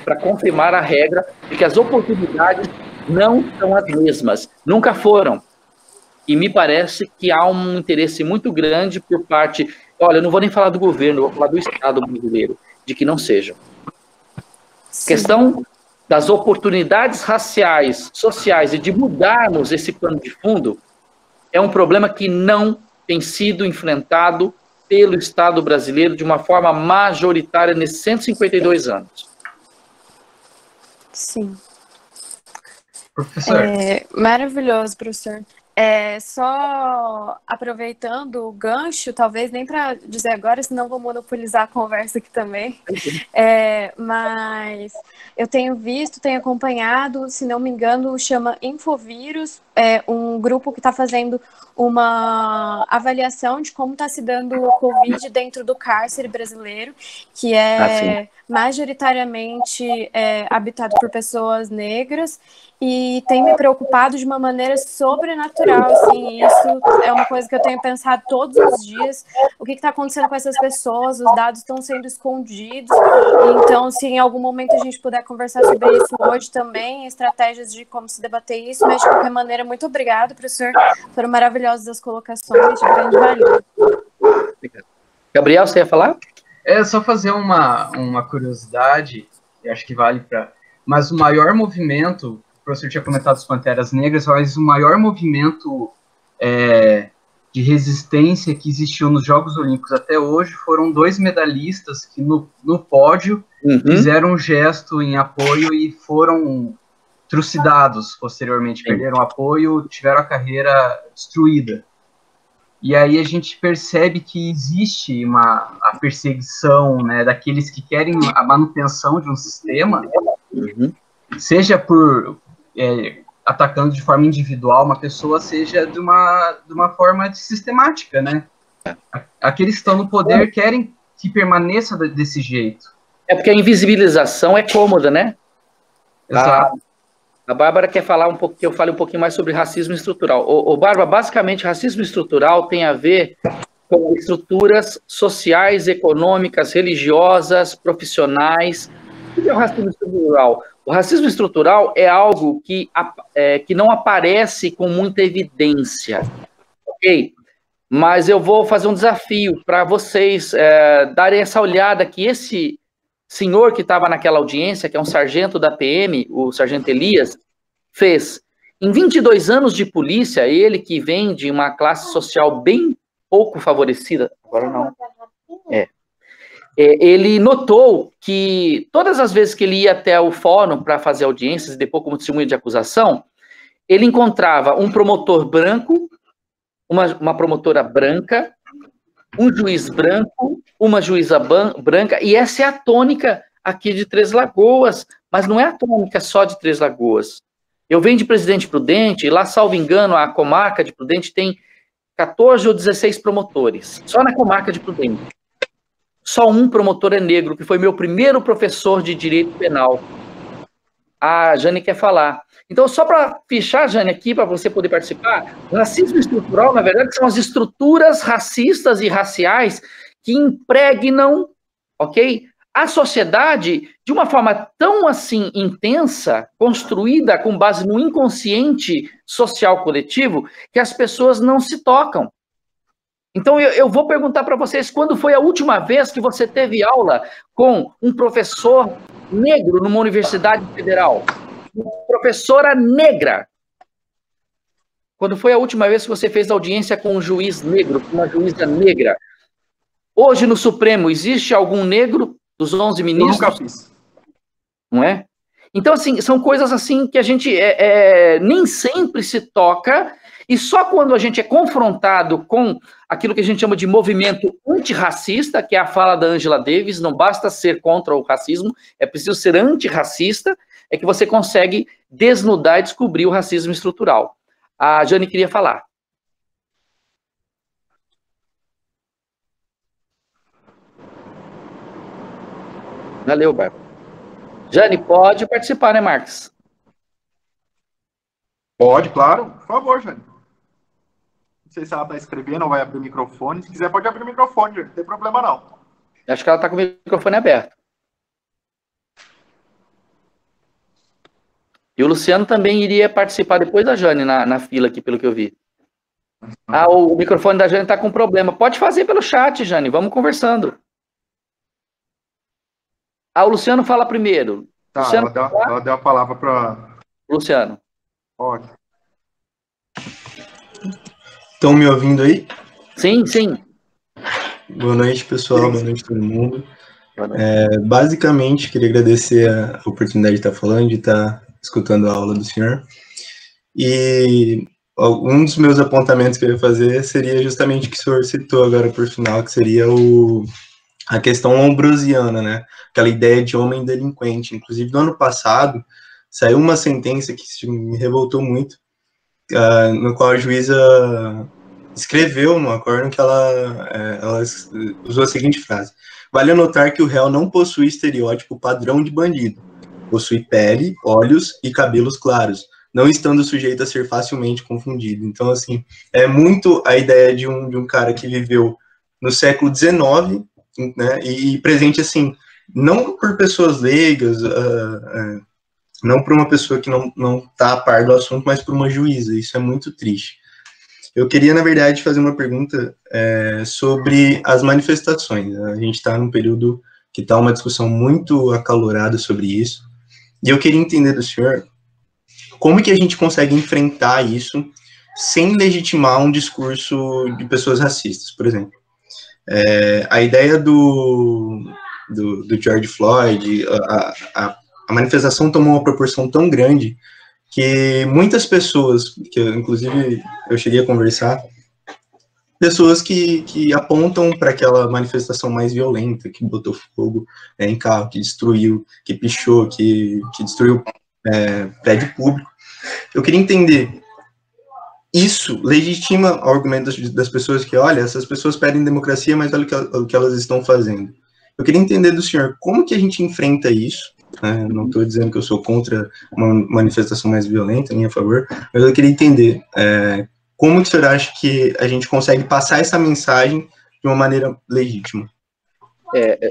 para confirmar a regra de que as oportunidades não são as mesmas, nunca foram. E me parece que há um interesse muito grande por parte, olha, eu não vou nem falar do governo, eu vou falar do Estado brasileiro, de que não sejam. Sim. Questão das oportunidades raciais, sociais e de mudarmos esse pano de fundo é um problema que não tem sido enfrentado pelo Estado brasileiro de uma forma majoritária nesses 152 anos. Sim. Professor. Maravilhoso, professor. Só aproveitando o gancho, talvez nem para dizer agora, senão vou monopolizar a conversa aqui também, mas eu tenho visto, tenho acompanhado, se não me engano, chama Infovírus, um grupo que está fazendo uma avaliação de como está se dando o Covid dentro do cárcere brasileiro, que é majoritariamente habitado por pessoas negras, e tem me preocupado de uma maneira sobrenatural, assim, isso é uma coisa que eu tenho pensado todos os dias, o que está acontecendo com essas pessoas, os dados estão sendo escondidos, então, se em algum momento a gente puder conversar sobre isso hoje também, estratégias de como se debater isso, mas de qualquer maneira, muito obrigado, professor, foram maravilhosas as colocações, de grande valia. Gabriel, você ia falar? É só fazer uma curiosidade, eu acho que vale para... Mas o maior movimento, o professor tinha comentado as Panteras Negras, mas o maior movimento de resistência que existiu nos Jogos Olímpicos até hoje foram 2 medalhistas que no pódio fizeram um gesto em apoio e foram trucidados posteriormente, perderam apoio, tiveram a carreira destruída. E aí a gente percebe que existe a perseguição, né, daqueles que querem a manutenção de um sistema, seja por atacando de forma individual uma pessoa, seja de uma forma sistemática, né? Aqueles que estão no poder querem que permaneça desse jeito. É porque a invisibilização é cômoda, né? Exato. A Bárbara quer falar um pouco, que eu fale um pouquinho mais sobre racismo estrutural. Bárbara, basicamente, racismo estrutural tem a ver com estruturas sociais, econômicas, religiosas, profissionais. O que é o racismo estrutural? O racismo estrutural é algo que não aparece com muita evidência, ok? Mas eu vou fazer um desafio para vocês darem essa olhada que esse senhor que estava naquela audiência, que é um sargento da PM, o sargento Elias, fez. Em 22 anos de polícia, ele que vem de uma classe social bem pouco favorecida, agora não, ele notou que todas as vezes que ele ia até o fórum para fazer audiências, e depois como testemunha de acusação, ele encontrava um promotor branco, uma promotora branca, um juiz branco, uma juíza branca, e essa é a tônica aqui de Três Lagoas, mas não é a tônica só de Três Lagoas. Eu venho de Presidente Prudente, e lá, salvo engano, a comarca de Prudente tem 14 ou 16 promotores, só na comarca de Prudente. Só um promotor é negro, que foi meu primeiro professor de Direito Penal. A Jane quer falar. Então, só para fechar, Jane, aqui, para você poder participar, o racismo estrutural, na verdade, são as estruturas racistas e raciais que impregnam, ok, a sociedade de uma forma tão, assim, intensa, construída com base no inconsciente social coletivo, que as pessoas não se tocam. Então, eu vou perguntar para vocês, quando foi a última vez que você teve aula com um professor negro numa universidade federal? Uma professora negra. Quando foi a última vez que você fez audiência com um juiz negro, com uma juíza negra? Hoje, no Supremo, existe algum negro dos 11 ministros? Eu nunca fiz. Não é? Então, assim, são coisas assim que a gente nem sempre se toca, e só quando a gente é confrontado com aquilo que a gente chama de movimento antirracista, que é a fala da Angela Davis, não basta ser contra o racismo, é preciso ser antirracista, é que você consegue desnudar e descobrir o racismo estrutural. A Jane queria falar. Valeu, Bárbara. Jane, pode participar, né, Marcos? Pode, claro. Por favor, Jane. Não sei se ela está escrevendo ou vai abrir o microfone. Se quiser, pode abrir o microfone, Jane. Não tem problema, não. Acho que ela está com o microfone aberto. E o Luciano também iria participar depois da Jane na fila aqui, pelo que eu vi. O microfone da Jane está com problema. Pode fazer pelo chat, Jane. Vamos conversando. O Luciano fala primeiro. Tá, Luciano, ela deu a palavra para... Luciano. Ótimo. Estão me ouvindo aí? Sim, sim. Boa noite, pessoal. Boa noite, todo mundo. Basicamente, queria agradecer a oportunidade de estar falando, de estar escutando a aula do senhor. E um dos meus apontamentos que eu ia fazer seria justamente o que o senhor citou agora por final, que seria a questão lombrosiana, né? Aquela ideia de homem delinquente. Inclusive, no ano passado, saiu uma sentença que me revoltou muito, no qual a juíza escreveu no acórdão que ela usou a seguinte frase: vale anotar que o réu não possui estereótipo padrão de bandido, possui pele, olhos e cabelos claros, não estando sujeito a ser facilmente confundido. Então, assim, é muito a ideia de um cara que viveu no século XIX, né, e presente, assim, não por pessoas leigas, não por uma pessoa que não está a par do assunto, mas por uma juíza. Isso é muito triste. Eu queria, na verdade, fazer uma pergunta sobre as manifestações. A gente está num período que está uma discussão muito acalorada sobre isso, e eu queria entender do senhor como que a gente consegue enfrentar isso sem legitimar um discurso de pessoas racistas, por exemplo. A ideia do George Floyd, a manifestação tomou uma proporção tão grande que muitas pessoas, que inclusive eu cheguei a conversar, pessoas que apontam para aquela manifestação mais violenta, que botou fogo em carro, que destruiu, que pichou, que destruiu prédio público. Eu queria entender, isso legitima o argumento das pessoas que, olha, essas pessoas pedem democracia, mas olha o que elas estão fazendo. Eu queria entender do senhor, como que a gente enfrenta isso? Não estou dizendo que eu sou contra uma manifestação mais violenta, nem a favor, mas eu queria entender como que o senhor acha que a gente consegue passar essa mensagem de uma maneira legítima?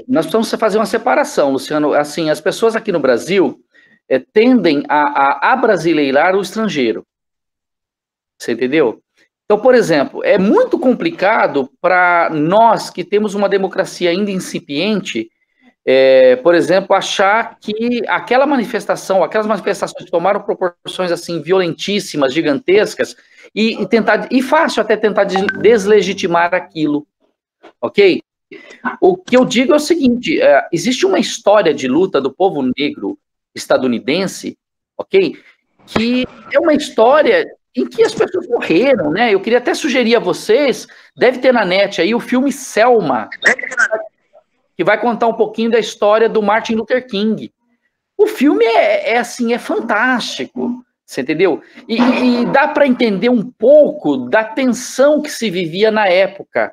Nós precisamos fazer uma separação, Luciano. Assim, as pessoas aqui no Brasil tendem a abrasileirar o estrangeiro. Você entendeu? Então, por exemplo, é muito complicado para nós que temos uma democracia ainda incipiente, por exemplo, achar que aquelas manifestações que tomaram proporções assim violentíssimas, gigantescas, e fácil até tentar deslegitimar aquilo, ok? O que eu digo é o seguinte, existe uma história de luta do povo negro estadunidense, ok? Que é uma história em que as pessoas morreram, né? Eu queria até sugerir a vocês, deve ter na net aí o filme Selma, que vai contar um pouquinho da história do Martin Luther King. O filme assim, é fantástico, você entendeu? E dá para entender um pouco da tensão que se vivia na época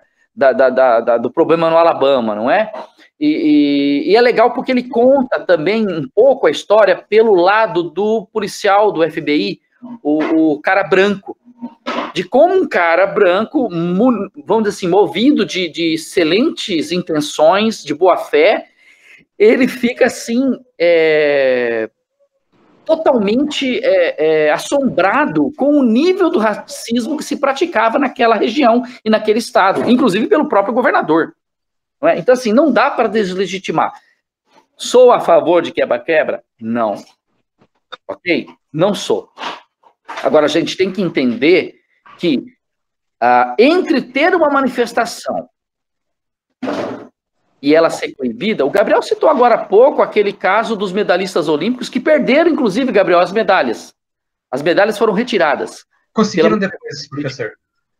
do problema no Alabama, não é? E é legal porque ele conta também um pouco a história pelo lado do policial do FBI, o cara branco, de como um cara branco, vamos dizer assim, movido de excelentes intenções, de boa fé, ele fica assim, totalmente assombrado com o nível do racismo que se praticava naquela região e naquele estado, inclusive pelo próprio governador. Não é? Então, assim, não dá para deslegitimar. Sou a favor de quebra-quebra? Não. Ok? Não sou. Agora, a gente tem que entender que entre ter uma manifestação e ela ser coibida, o Gabriel citou agora há pouco aquele caso dos medalhistas olímpicos que perderam, inclusive, Gabriel, as medalhas. As medalhas foram retiradas. Conseguiram depois, professor.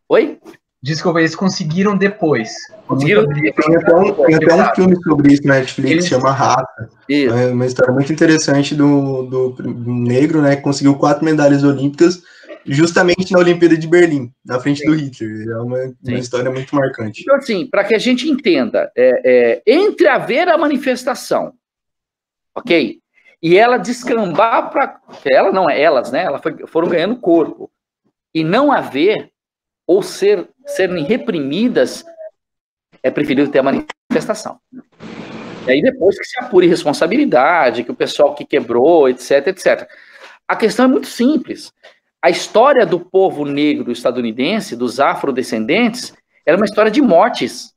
Oi? Desculpa, eles conseguiram depois. Tem até um filme sobre isso na Netflix, chama Raça. É uma história muito interessante do negro, né, que conseguiu 4 medalhas olímpicas justamente na Olimpíada de Berlim, na frente do Hitler. É uma história muito marcante. Então, assim, para que a gente entenda, entre haver a manifestação, ok? E ela descambar para... Ela não, elas, né? Foram ganhando corpo. E não haver, ou serem reprimidas, é preferível ter a manifestação. E aí depois que se apure responsabilidade, que o pessoal que quebrou, etc, etc. A questão é muito simples. A história do povo negro estadunidense, dos afrodescendentes, era uma história de mortes.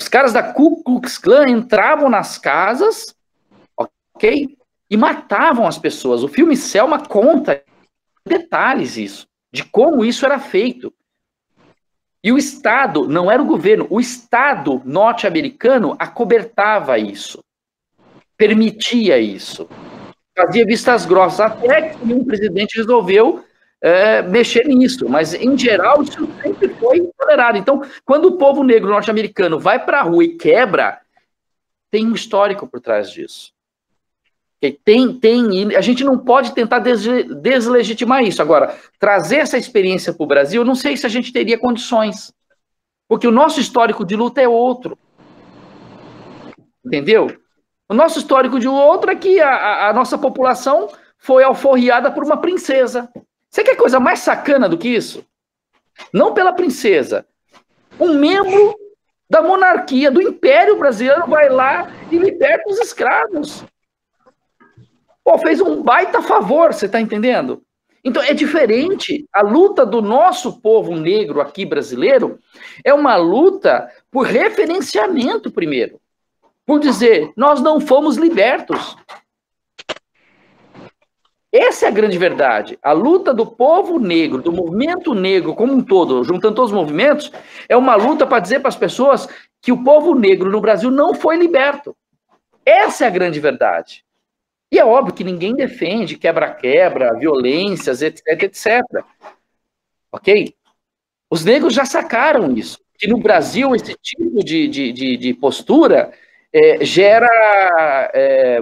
Os caras da Ku Klux Klan entravam nas casas, ok? E matavam as pessoas. O filme Selma conta detalhes isso, de como isso era feito. E o Estado, não era o governo, o Estado norte-americano acobertava isso, permitia isso, fazia vistas grossas, até que um presidente resolveu mexer nisso, mas em geral isso sempre foi tolerado. Então, quando o povo negro norte-americano vai para a rua e quebra, tem um histórico por trás disso. A gente não pode tentar deslegitimar isso. Agora, trazer essa experiência para o Brasil, eu não sei se a gente teria condições, porque o nosso histórico de luta é outro. Entendeu? O nosso histórico de outro é que a nossa população foi alforriada por uma princesa. Você quer coisa mais sacana do que isso? Não pela princesa. Um membro da monarquia, do Império Brasileiro, vai lá e liberta os escravos. Pô, fez um baita favor, você está entendendo? Então, é diferente. A luta do nosso povo negro aqui brasileiro é uma luta por referenciamento primeiro. Por dizer, nós não fomos libertos. Essa é a grande verdade. A luta do povo negro, do movimento negro como um todo, juntando todos os movimentos, é uma luta para dizer para as pessoas que o povo negro no Brasil não foi liberto. Essa é a grande verdade. E é óbvio que ninguém defende quebra-quebra, violências, etc, etc. Ok? Os negros já sacaram isso. Que no Brasil esse tipo de postura gera,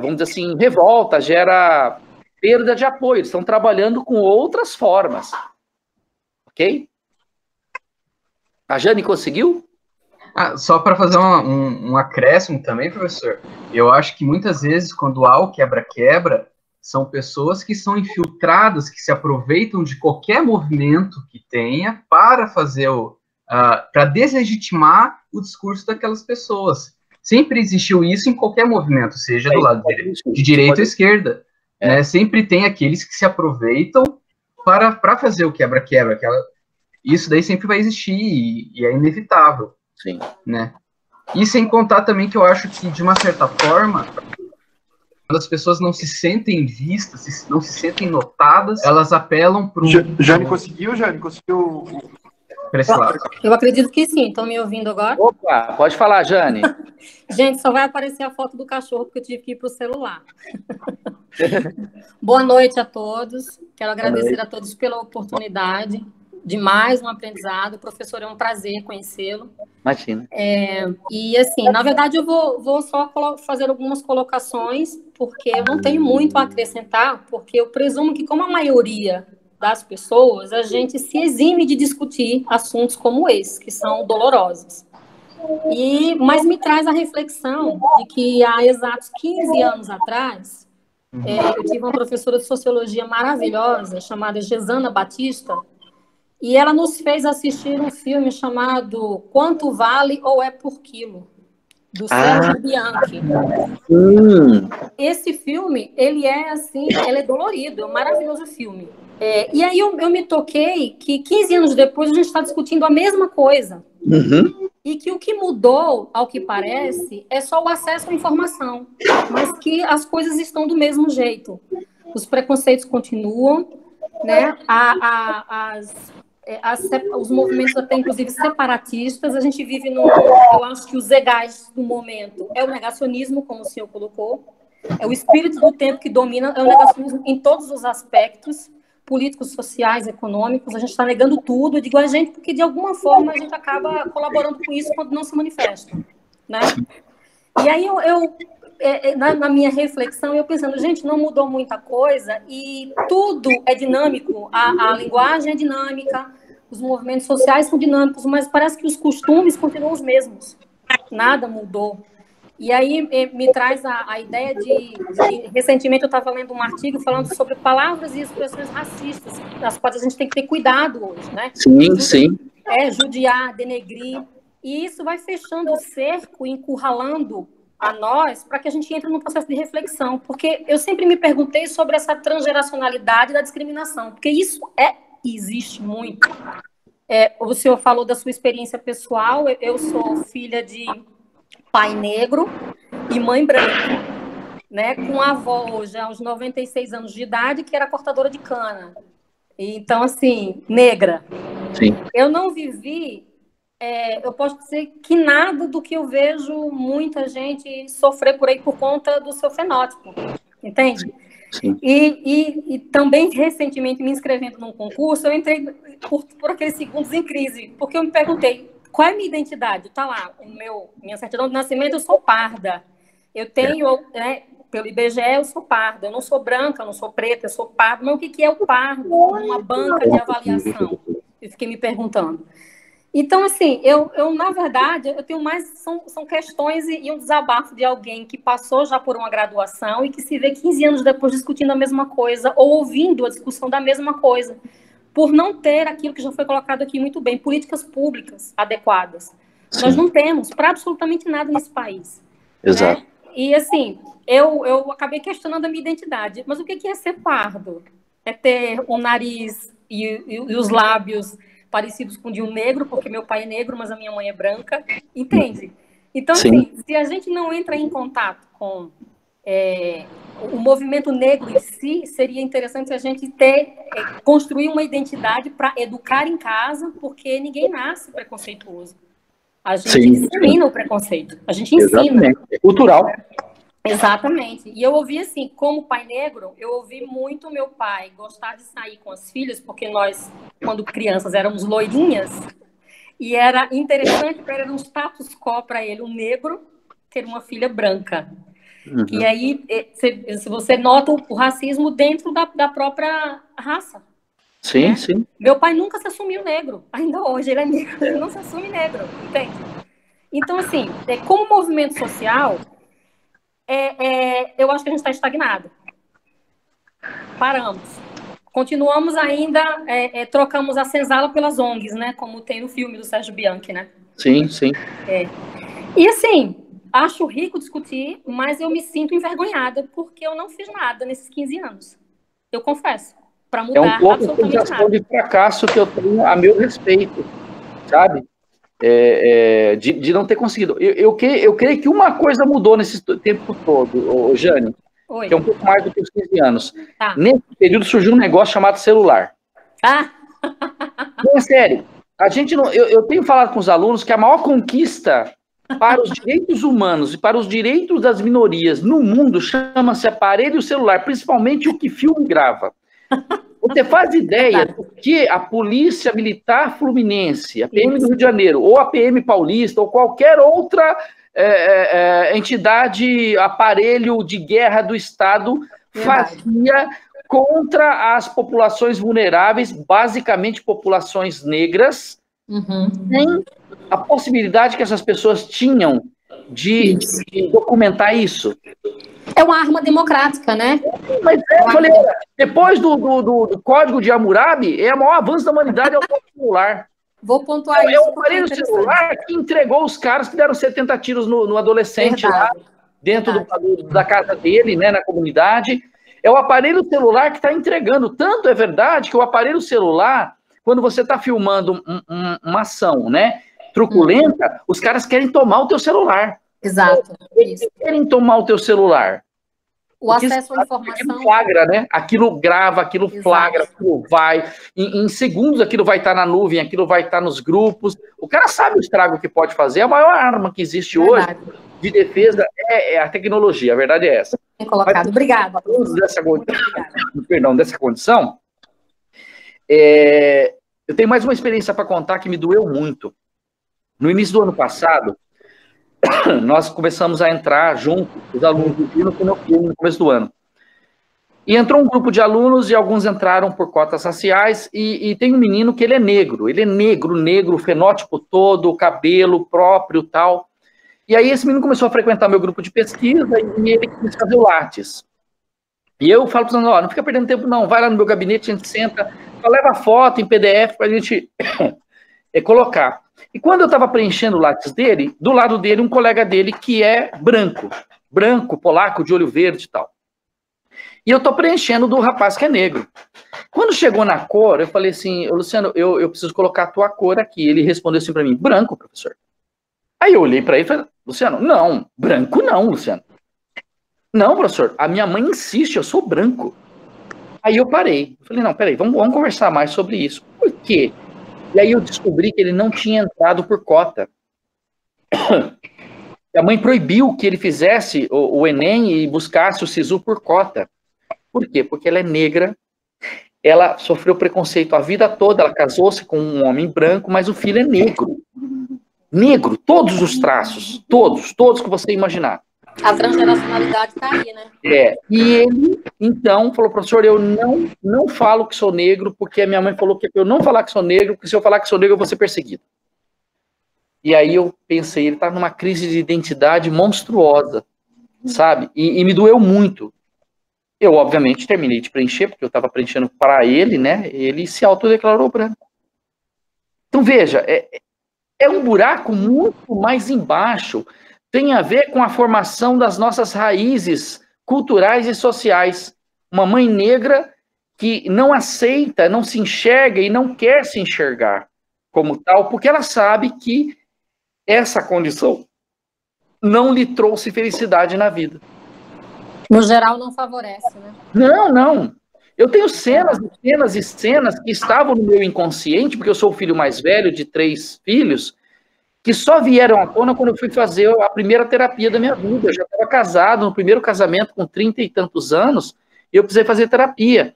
vamos dizer assim, revolta, gera perda de apoio. Eles estão trabalhando com outras formas. Ok? A Jane conseguiu? Só para fazer um acréscimo também, professor, eu acho que muitas vezes, quando há o quebra-quebra, são pessoas que são infiltradas, que se aproveitam de qualquer movimento que tenha para fazer para deslegitimar o discurso daquelas pessoas. Sempre existiu isso em qualquer movimento, seja do lado de direita ou esquerda. Né? Sempre tem aqueles que se aproveitam para fazer o quebra-quebra. Isso daí sempre vai existir e é inevitável. Sim. Né? E sem contar também que eu acho que, de uma certa forma, quando as pessoas não se sentem vistas, não se sentem notadas, elas apelam para o... Jane conseguiu? Para esse lado. Eu acredito que sim. Estão me ouvindo agora? Opa, pode falar, Jane. Gente, só vai aparecer a foto do cachorro, porque eu tive que ir para o celular. Boa noite a todos. Quero agradecer a todos pela oportunidade de mais um aprendizado. Professor, é um prazer conhecê-lo. Imagina. E, assim, na verdade, eu vou só fazer algumas colocações, porque eu não tenho muito a acrescentar, porque eu presumo que, como a maioria das pessoas, a gente se exime de discutir assuntos como esse, que são dolorosos. Mas me traz a reflexão de que há exatos 15 anos atrás, eu tive uma professora de sociologia maravilhosa, chamada Gesana Batista, e ela nos fez assistir um filme chamado Quanto Vale ou É por Quilo, do Sérgio Bianchi. Esse filme, ele é dolorido, é um maravilhoso filme. E aí eu me toquei que 15 anos depois a gente está discutindo a mesma coisa. E que o que mudou, ao que parece, é só o acesso à informação, mas que as coisas estão do mesmo jeito. Os preconceitos continuam, né? Os movimentos até, inclusive, separatistas. A gente vive eu acho que o zeitgeist do momento é o negacionismo, como o senhor colocou. É o espírito do tempo que domina, é o negacionismo em todos os aspectos, políticos, sociais, econômicos. A gente está negando tudo. Eu digo a gente porque, de alguma forma, a gente acaba colaborando com isso quando não se manifesta, né? E aí, na minha reflexão, eu pensando, gente, não mudou muita coisa e tudo é dinâmico. A linguagem é dinâmica, os movimentos sociais são dinâmicos, mas parece que os costumes continuam os mesmos. Nada mudou. E aí me traz a ideia de recentemente eu estava lendo um artigo falando sobre palavras e expressões racistas, das quais a gente tem que ter cuidado hoje, né? Sim. Judiar, denegrir, e isso vai fechando o cerco, encurralando a nós para que a gente entre num processo de reflexão, porque eu sempre me perguntei sobre essa transgeracionalidade da discriminação, porque isso existe muito. O senhor falou da sua experiência pessoal. Eu sou filha de pai negro e mãe branca, né? Com a avó hoje aos 96 anos de idade, que era cortadora de cana. Então, assim, negra. Sim. Eu não vivi, eu posso dizer que nada do que eu vejo muita gente sofrer por aí por conta do seu fenótipo, entende? Sim. E também, recentemente, me inscrevendo num concurso, eu entrei por aqueles segundos em crise, porque eu me perguntei, qual é a minha identidade? Está lá, minha certidão de nascimento, eu sou parda. Eu tenho, pelo IBGE, eu sou parda. Eu não sou branca, eu não sou preta, eu sou parda. Mas o que é o pardo? Uma banca de avaliação. Eu fiquei me perguntando. Então, assim, na verdade, eu tenho mais, são questões e um desabafo de alguém que passou já por uma graduação e que se vê 15 anos depois discutindo a mesma coisa ou ouvindo a discussão da mesma coisa, por não ter aquilo que já foi colocado aqui muito bem, políticas públicas adequadas. Sim. Nós não temos para absolutamente nada nesse país. Exato. Né? E, assim, eu acabei questionando a minha identidade. Mas o que é ser pardo? É ter um nariz e os lábios parecidos com de um negro, porque meu pai é negro, mas a minha mãe é branca, entende? Então, assim, se a gente não entra em contato com o movimento negro em si, seria interessante a gente construir uma identidade para educar em casa, porque ninguém nasce preconceituoso. A gente ensina o preconceito, a gente ensina. Exatamente. É cultural. Exatamente. E eu ouvi assim, como pai negro, eu ouvi muito meu pai gostar de sair com as filhas, porque nós, quando crianças, éramos loirinhas, e era interessante, era um status quo para ele, um negro, ter uma filha branca. Uhum. E aí, se você nota o racismo dentro da própria raça. Sim, né? Sim. Meu pai nunca se assumiu negro. Ainda hoje ele é negro, ele não se assume negro, entende? Então, assim, como movimento social... eu acho que a gente está estagnado. Paramos. Continuamos ainda, trocamos a senzala pelas ONGs, né? Como tem no filme do Sérgio Bianchi, né? Sim, sim. E assim, acho rico discutir, mas eu me sinto envergonhada porque eu não fiz nada nesses 15 anos. Eu confesso. Para mudar absolutamente nada. É um pouco de fracasso que eu tenho a meu respeito, sabe? De não ter conseguido. Eu creio que uma coisa mudou nesse tempo todo, Jane, que é um pouco mais do que os 15 anos. Tá. Nesse período surgiu um negócio chamado celular. Não, é sério. A gente não, eu tenho falado com os alunos que a maior conquista para os direitos humanos e para os direitos das minorias no mundo chama-se aparelho celular, principalmente o que filma e grava. Você faz ideia do que a Polícia Militar Fluminense, a PM do Rio de Janeiro, ou a PM Paulista, ou qualquer outra entidade, aparelho de guerra do Estado fazia contra as populações vulneráveis, basicamente populações negras, sem a possibilidade que essas pessoas tinham de documentar isso. É uma arma democrática, né? Mas eu falei, depois do Código de Hammurabi, é o maior avanço da humanidade, é o aparelho celular. Vou pontuar isso. É o aparelho celular que entregou os caras que deram 70 tiros no adolescente lá, dentro da casa dele, né, na comunidade. É o aparelho celular que está entregando. Tanto é verdade que o aparelho celular, quando você está filmando uma ação, né, truculenta, os caras querem tomar o teu celular. Exato. Eles querem tomar o teu celular. O acesso à informação. Aquilo flagra, né? Aquilo grava, aquilo flagra, aquilo vai. Em segundos aquilo vai estar na nuvem, aquilo vai estar nos grupos. O cara sabe o estrago que pode fazer. A maior arma que existe hoje de defesa é a tecnologia. A verdade é essa. Bem colocado. Obrigada. Dessa condição, eu tenho mais uma experiência para contar que me doeu muito. No início do ano passado, nós começamos a entrar junto, os alunos do Pino, no começo do ano. E entrou um grupo de alunos e alguns entraram por cotas raciais e tem um menino que ele é negro, o fenótipo todo, o cabelo próprio e tal. E aí esse menino começou a frequentar meu grupo de pesquisa e ele quis fazer o Lattes. E eu falo para os alunos, não fica perdendo tempo não, vai lá no meu gabinete, a gente senta, só leva foto em PDF para a gente colocar. E quando eu estava preenchendo o Lattes dele, do lado dele, um colega dele que é branco, polaco, de olho verde e tal. E eu estou preenchendo do rapaz que é negro. Quando chegou na cor, eu falei assim, Luciano, eu preciso colocar a tua cor aqui. Ele respondeu assim para mim, branco, professor. Aí eu olhei para ele e falei, Luciano, não, branco não, Luciano. Não, professor, a minha mãe insiste, eu sou branco. Aí eu parei. Eu falei, não, peraí, vamos conversar mais sobre isso. Por quê? E aí eu descobri que ele não tinha entrado por cota. A mãe proibiu que ele fizesse o Enem e buscasse o SISU por cota. Por quê? Porque ela é negra, ela sofreu preconceito a vida toda, ela casou-se com um homem branco, mas o filho é negro. Negro, todos os traços, todos que você imaginar. A transgeracionalidade está aí, né? E ele, então, falou, professor, eu não falo que sou negro, porque a minha mãe falou que eu não falar que sou negro, porque se eu falar que sou negro, eu vou ser perseguido. E aí eu pensei, ele está numa crise de identidade monstruosa, sabe? E me doeu muito. Eu, obviamente, terminei de preencher, porque eu estava preenchendo para ele, né? Ele se autodeclarou branco. Então, veja, é um buraco muito mais embaixo. Tem a ver com a formação das nossas raízes culturais e sociais. Uma mãe negra que não aceita, não se enxerga e não quer se enxergar como tal, porque ela sabe que essa condição não lhe trouxe felicidade na vida. No geral, não favorece, né? Não. Eu tenho cenas e cenas que estavam no meu inconsciente, porque eu sou o filho mais velho de 3 filhos, que só vieram à tona quando eu fui fazer a primeira terapia da minha vida. Eu já estava casado, no primeiro casamento, com 30 e tantos anos, e eu precisei fazer terapia.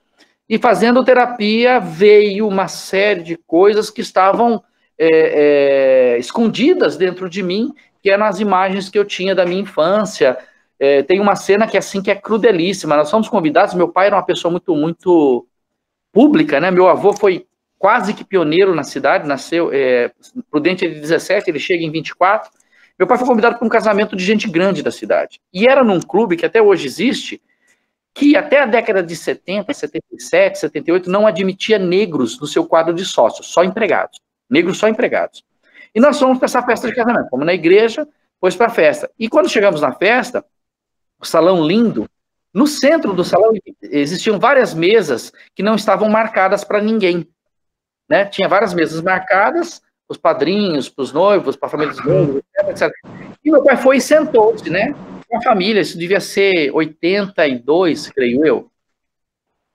E fazendo terapia, veio uma série de coisas que estavam escondidas dentro de mim, que eram as imagens que eu tinha da minha infância. Tem uma cena que é crudelíssima. Nós fomos convidados, meu pai era uma pessoa muito, muito pública, né? Meu avô foi quase que pioneiro na cidade, nasceu, Prudente é de 17, ele chega em 24. Meu pai foi convidado para um casamento de gente grande da cidade. E era num clube que até hoje existe, que até a década de 70, 77, 78, não admitia negros no seu quadro de sócios, só empregados. Negros só empregados. E nós fomos para essa festa de casamento. Fomos na igreja, depois para a festa. E quando chegamos na festa, o salão lindo, no centro do salão existiam várias mesas que não estavam marcadas para ninguém. Né? Tinha várias mesas marcadas, os padrinhos, para os noivos, para a família dos noivos, etc. E meu pai foi e sentou-se, né? Com a família, isso devia ser 82, creio eu.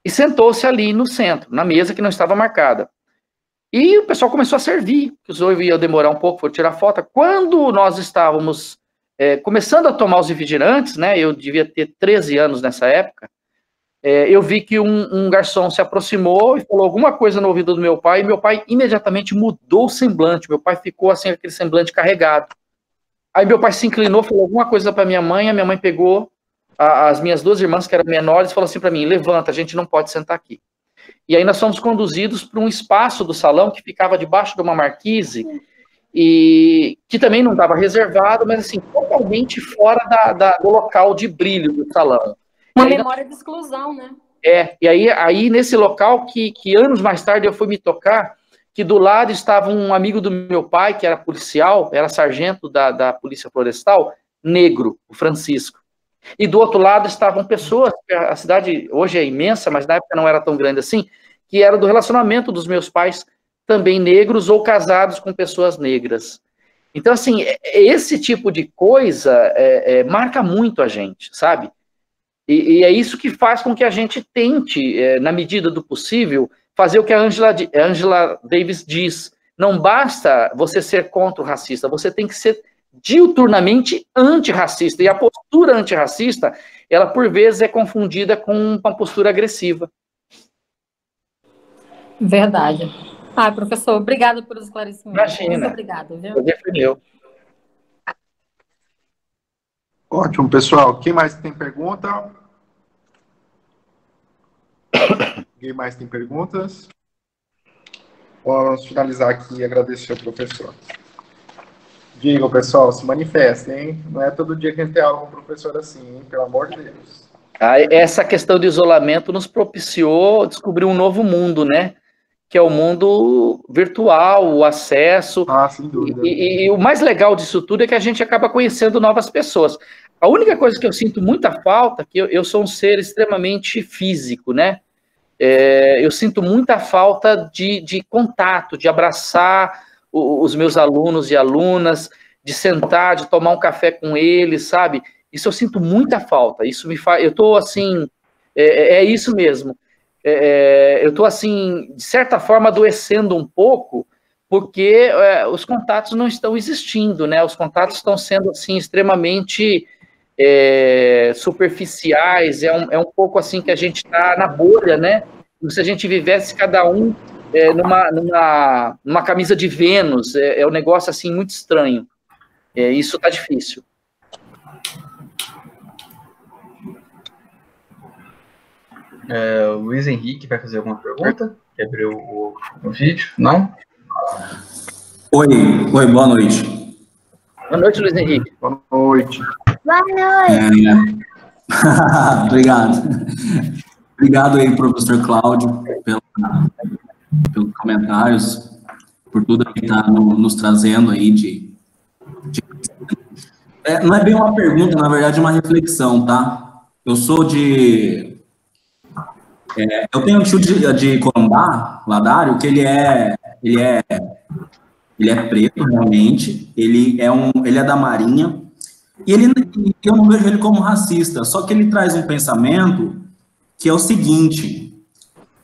E sentou-se ali no centro, na mesa que não estava marcada. E o pessoal começou a servir, que os noivos iam demorar um pouco, foram tirar foto. Quando nós estávamos começando a tomar os refrigerantes, né? Eu devia ter 13 anos nessa época. Eu vi que um garçom se aproximou e falou alguma coisa no ouvido do meu pai, e meu pai imediatamente mudou o semblante. Meu pai ficou assim, aquele semblante carregado. Aí meu pai se inclinou, falou alguma coisa para minha mãe, a minha mãe pegou as minhas 2 irmãs, que eram menores, e falou assim para mim, levanta, a gente não pode sentar aqui. E aí nós fomos conduzidos para um espaço do salão que ficava debaixo de uma marquise, e que também não estava reservado, mas assim, totalmente fora do local de brilho do salão. Uma memória de exclusão, né? E aí nesse local que anos mais tarde eu fui me tocar, que do lado estava um amigo do meu pai, que era policial, era sargento da Polícia Florestal, negro, o Francisco. E do outro lado estavam pessoas, a cidade hoje é imensa, mas na época não era tão grande assim, que era do relacionamento dos meus pais, também negros ou casados com pessoas negras. Então, assim, esse tipo de coisa marca muito a gente, sabe? E é isso que faz com que a gente tente, na medida do possível, fazer o que a Angela Davis diz. Não basta você ser contra o racista, você tem que ser diuturnamente antirracista. E a postura antirracista, ela por vezes é confundida com uma postura agressiva. Verdade. Professor, obrigada pelos esclarecimentos. Imagina. Muito obrigada, viu? Eu defendeu. Ótimo, pessoal. Quem mais tem pergunta? Quem mais tem perguntas? Vamos finalizar aqui e agradecer ao professor. Digam, pessoal, se manifestem, hein? Não é todo dia que a gente tem aula com um professor assim, hein? Pelo amor de Deus. Essa questão de isolamento nos propiciou descobrir um novo mundo, né? Que é o mundo virtual, o acesso. Sem dúvida. E o mais legal disso tudo é que a gente acaba conhecendo novas pessoas. A única coisa que eu sinto muita falta, que eu sou um ser extremamente físico, né? Eu sinto muita falta de contato, de abraçar os meus alunos e alunas, de sentar, de tomar um café com eles, sabe? Isso eu sinto muita falta. Isso me faz. Eu estou assim. É isso mesmo. Eu estou assim, de certa forma, adoecendo um pouco, porque os contatos não estão existindo, né? Os contatos estão sendo assim extremamente superficiais. É um pouco assim que a gente está na bolha, né? Como se a gente vivesse cada um numa camisa de Vênus. É um negócio assim muito estranho. Isso está difícil. O Luiz Henrique vai fazer alguma pergunta? Quer abrir o vídeo? Não? Oi, boa noite. Boa noite, Luiz Henrique. Boa noite. Boa noite. Obrigado. Obrigado aí, professor Cláudio, pelos comentários, por tudo que está nos trazendo aí não é bem uma pergunta, na verdade, é uma reflexão, tá? Eu sou eu tenho um tio de Corumbá, Ladário, que ele é preto, realmente, ele é da Marinha, e eu não vejo ele como racista, só que ele traz um pensamento que é o seguinte: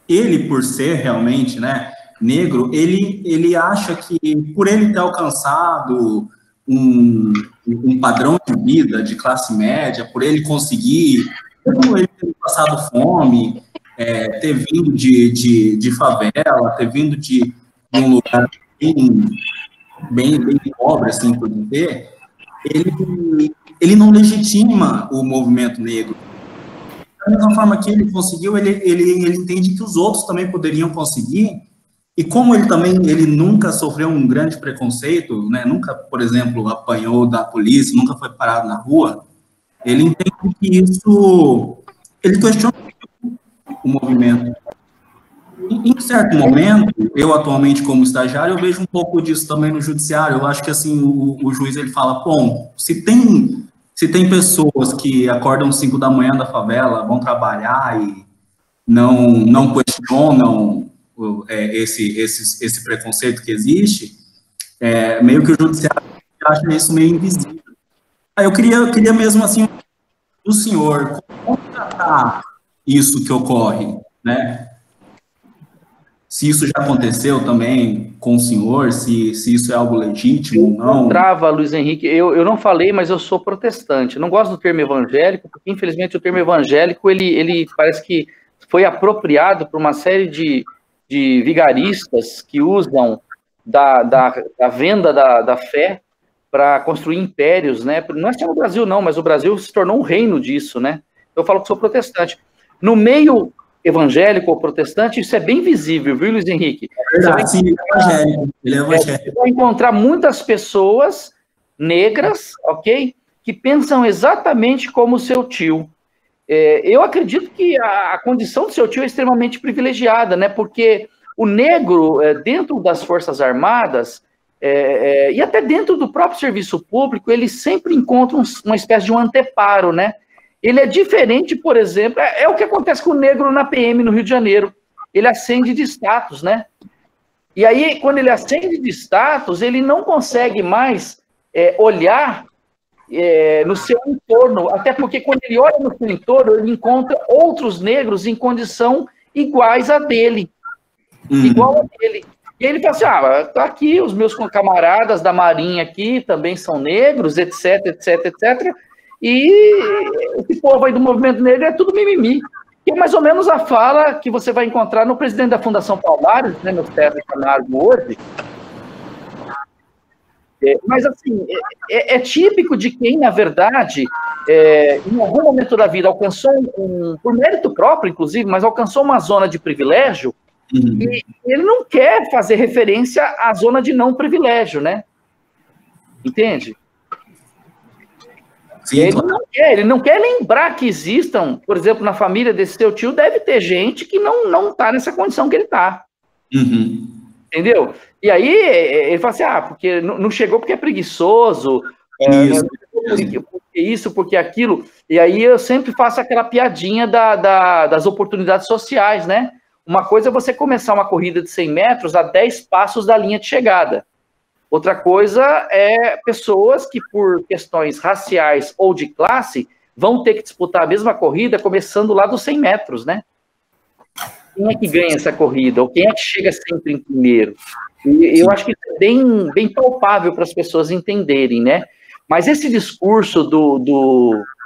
ele, por ser realmente, né, negro, ele acha que por ele ter alcançado um padrão de vida de classe média, por ele conseguir, por ele ter passado fome, ter vindo de favela, ter vindo de um lugar bem pobre, assim, por dizer, ele não legitima o movimento negro. Da mesma forma que ele conseguiu, ele entende que os outros também poderiam conseguir, e como ele nunca sofreu um grande preconceito, né, nunca, por exemplo, apanhou da polícia, nunca foi parado na rua, ele entende que ele questiona o movimento. Em certo momento, eu atualmente como estagiário, eu vejo um pouco disso também no judiciário. Eu acho que assim, o juiz ele fala, bom, se tem pessoas que acordam 5 da manhã da favela, vão trabalhar e não questionam esse preconceito que existe, meio que o judiciário acha isso meio invisível. Aí eu queria mesmo assim, do senhor, como tratar isso que ocorre, né? Se isso já aconteceu também com o senhor, se isso é algo legítimo ou não. Trava, Luiz Henrique, eu não falei, mas eu sou protestante. Eu não gosto do termo evangélico, porque infelizmente o termo evangélico, ele parece que foi apropriado por uma série de vigaristas que usam da venda da fé para construir impérios, né? Não é só no Brasil, não, mas o Brasil se tornou um reino disso, né? Eu falo que sou protestante. No meio evangélico ou protestante, isso é bem visível, viu, Luiz Henrique? É verdade, sim, ele é evangélico. Você vai encontrar muitas pessoas negras, ok? Que pensam exatamente como o seu tio. Eu acredito que a condição do seu tio é extremamente privilegiada, né? Porque o negro, dentro das Forças Armadas, e até dentro do próprio serviço público, ele sempre encontra uma espécie de um anteparo, né? Ele é diferente, por exemplo, é o que acontece com o negro na PM no Rio de Janeiro. Ele ascende de status, né? E aí, quando ele ascende de status, ele não consegue mais olhar no seu entorno, até porque quando ele olha no seu entorno, ele encontra outros negros em condição iguais a dele. Igual a dele. E ele fala assim, tá aqui, os meus camaradas da Marinha aqui também são negros, etc, etc, etc. E esse povo aí do movimento negro é tudo mimimi. Que é mais ou menos a fala que você vai encontrar no presidente da Fundação Palmares, né, no Sérgio Camargo hoje. Mas, assim, é típico de quem, na verdade, em algum momento da vida alcançou, por mérito próprio, inclusive, mas alcançou uma zona de privilégio, e ele não quer fazer referência à zona de não privilégio, né? Entende? Sim, ele não quer lembrar que existam, por exemplo, na família desse seu tio, deve ter gente que não está nessa condição que ele está. Entendeu? E aí ele fala assim, porque não chegou porque é preguiçoso, porque isso, porque aquilo. E aí eu sempre faço aquela piadinha das oportunidades sociais, né? Uma coisa é você começar uma corrida de 100 metros a 10 passos da linha de chegada. Outra coisa é pessoas que, por questões raciais ou de classe, vão ter que disputar a mesma corrida começando lá dos 100 metros, né? Quem é que ganha essa corrida? Ou quem é que chega sempre em primeiro? E eu acho que isso é bem palpável para as pessoas entenderem, né? Mas esse discurso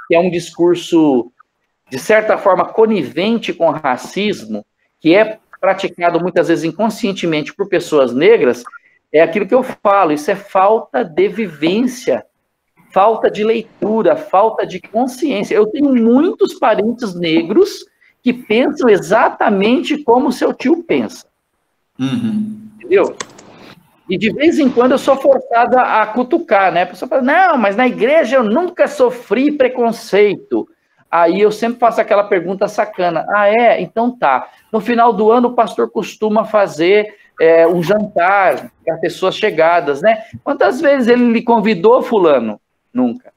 que é um discurso, de certa forma, conivente com o racismo, que é praticado muitas vezes inconscientemente por pessoas negras, é aquilo que eu falo, isso é falta de vivência, falta de leitura, falta de consciência. Eu tenho muitos parentes negros que pensam exatamente como o seu tio pensa. Entendeu? E de vez em quando eu sou forçada a cutucar, né? A pessoa fala, não, mas na igreja eu nunca sofri preconceito. Aí eu sempre faço aquela pergunta sacana. Ah, é? Então tá. No final do ano o pastor costuma fazer um jantar para pessoas chegadas, né? Quantas vezes ele lhe convidou, fulano? Nunca.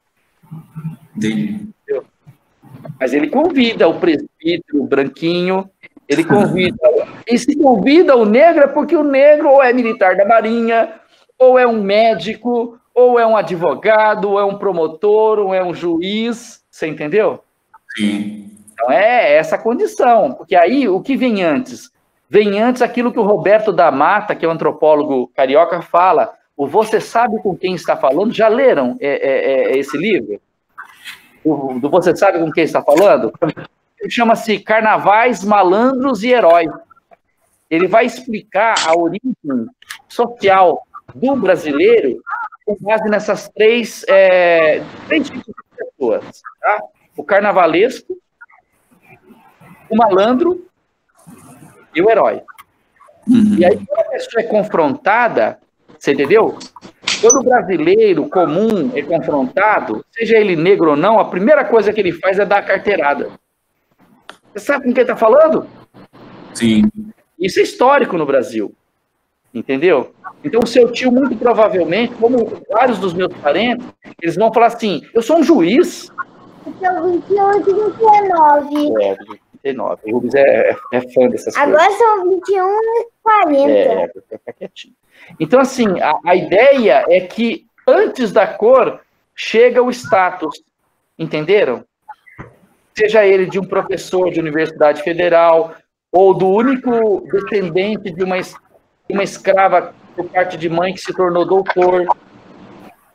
Entendi. Mas ele convida o presbítero, o branquinho, ele convida. E se convida o negro é porque o negro ou é militar da Marinha, ou é um médico, ou é um advogado, ou é um promotor, ou é um juiz. Você entendeu? Sim. Então é essa condição. Porque aí o que vem antes? Vem antes aquilo que o Roberto da Mata, que é um antropólogo carioca, fala. O Você Sabe com Quem Está Falando? Já leram esse livro? Do Você Sabe com Quem Está Falando? Ele chama-se Carnavais, Malandros e Heróis. Ele vai explicar a origem social do brasileiro com base nessas três tipos de pessoas. Tá? O carnavalesco, o malandro e o herói. E aí, quando a pessoa é confrontada, você entendeu? Quando o brasileiro comum é confrontado, seja ele negro ou não, a primeira coisa que ele faz é dar a carteirada. Você sabe com quem está falando? Sim. Isso é histórico no Brasil, entendeu? Então, o seu tio, muito provavelmente, como vários dos meus parentes, eles vão falar assim, eu sou um juiz. Eu sou 21 e 29. 29. O Rubens é fã dessas Agora coisas. são 21 e 40. Fica quietinho. Então, assim, a ideia é que antes da cor chega o status, entenderam? Seja ele de um professor de universidade federal, ou do único descendente de uma escrava por parte de mãe que se tornou doutor,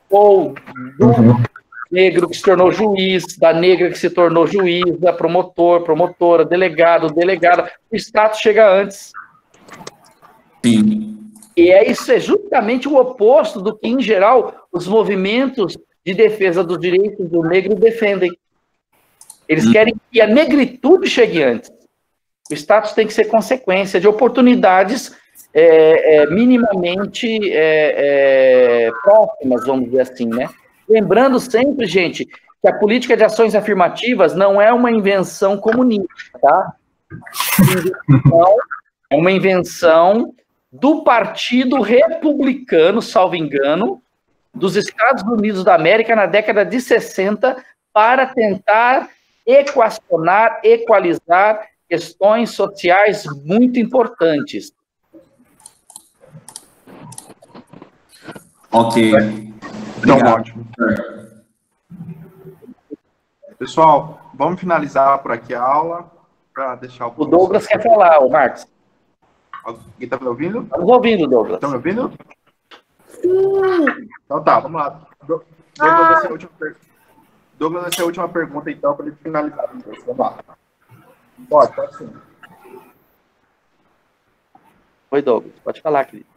ou do negro que se tornou juiz, da negra que se tornou juíza, promotor, promotora, delegado, delegada. O status chega antes. Sim. E isso é justamente o oposto do que, em geral, os movimentos de defesa dos direitos do negro defendem. Eles querem que a negritude chegue antes. O status tem que ser consequência de oportunidades minimamente próximas, vamos dizer assim, né? Lembrando sempre, gente, que a política de ações afirmativas não é uma invenção comunista, tá? É uma invenção do Partido Republicano, salvo engano, dos Estados Unidos da América na década de 60, para tentar equacionar, equalizar questões sociais muito importantes. Ok. Então, Obrigado. ótimo. Pessoal, vamos finalizar por aqui a aula, para deixar O Douglas quer falar, o Marcos. Alguém está me ouvindo? Estamos ouvindo, Douglas. Estão me ouvindo? Sim. Então tá, vamos lá. Douglas, essa é a última pergunta, então, para ele finalizar. Vamos lá. Pode sim. Oi, Douglas, pode falar, querido.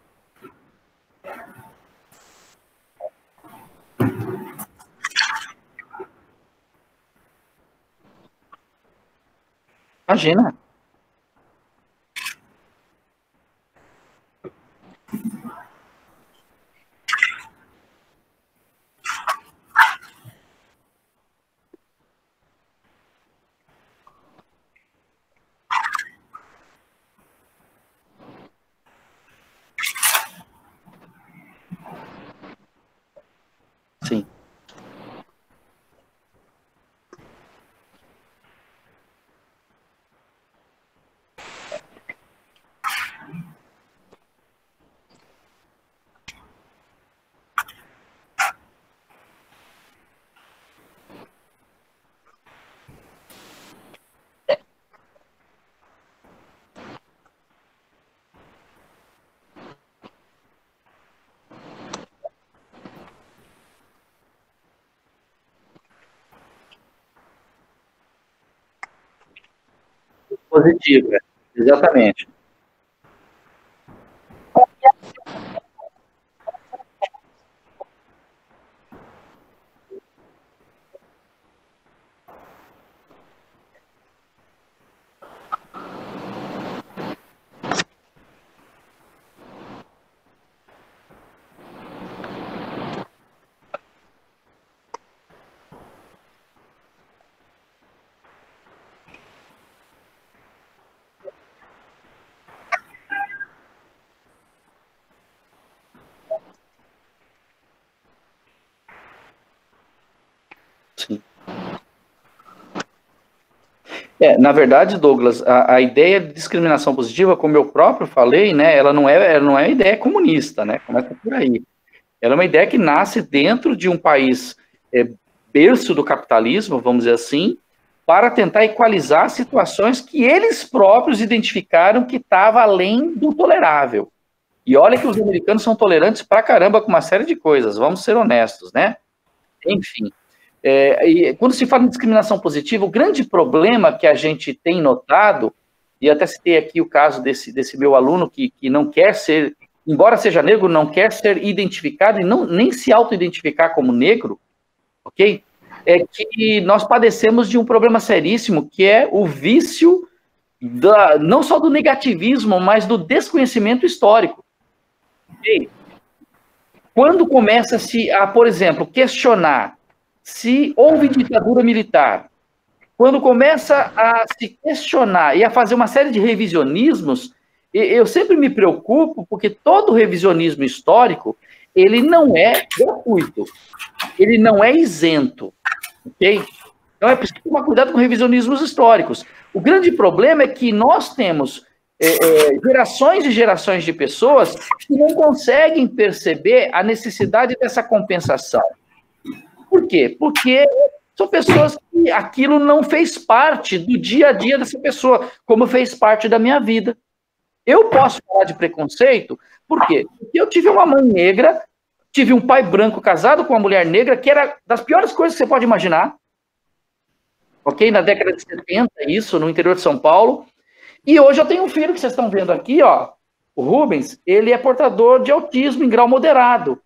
Imagina. Sim. Positiva, exatamente. Na verdade, Douglas, a ideia de discriminação positiva, como eu próprio falei, né, ela não é ideia comunista, né, começa por aí. Ela é uma ideia que nasce dentro de um país berço do capitalismo, vamos dizer assim, para tentar equalizar situações que eles próprios identificaram que estava além do tolerável. E olha que os americanos são tolerantes pra caramba com uma série de coisas, vamos ser honestos, né? Enfim. E quando se fala em discriminação positiva, o grande problema que a gente tem notado, e até citei aqui o caso desse meu aluno que não quer ser, embora seja negro, não quer ser identificado e nem se auto-identificar como negro, ok? É que nós padecemos de um problema seríssimo, que é o vício não só do negativismo, mas do desconhecimento histórico. Okay? Quando começa-se a, por exemplo, questionar se houve ditadura militar, quando começa a se questionar e a fazer uma série de revisionismos, eu sempre me preocupo, porque todo revisionismo histórico, ele não é gratuito, ele não é isento, ok? Então é preciso tomar cuidado com revisionismos históricos. O grande problema é que nós temos gerações e gerações de pessoas que não conseguem perceber a necessidade dessa compensação. Por quê? Porque são pessoas que aquilo não fez parte do dia a dia dessa pessoa, como fez parte da minha vida. Eu posso falar de preconceito, por quê? Porque eu tive uma mãe negra, tive um pai branco casado com uma mulher negra, que era das piores coisas que você pode imaginar. Ok? Na década de 70, isso, no interior de São Paulo. E hoje eu tenho um filho que vocês estão vendo aqui, ó, o Rubens, ele é portador de autismo em grau moderado.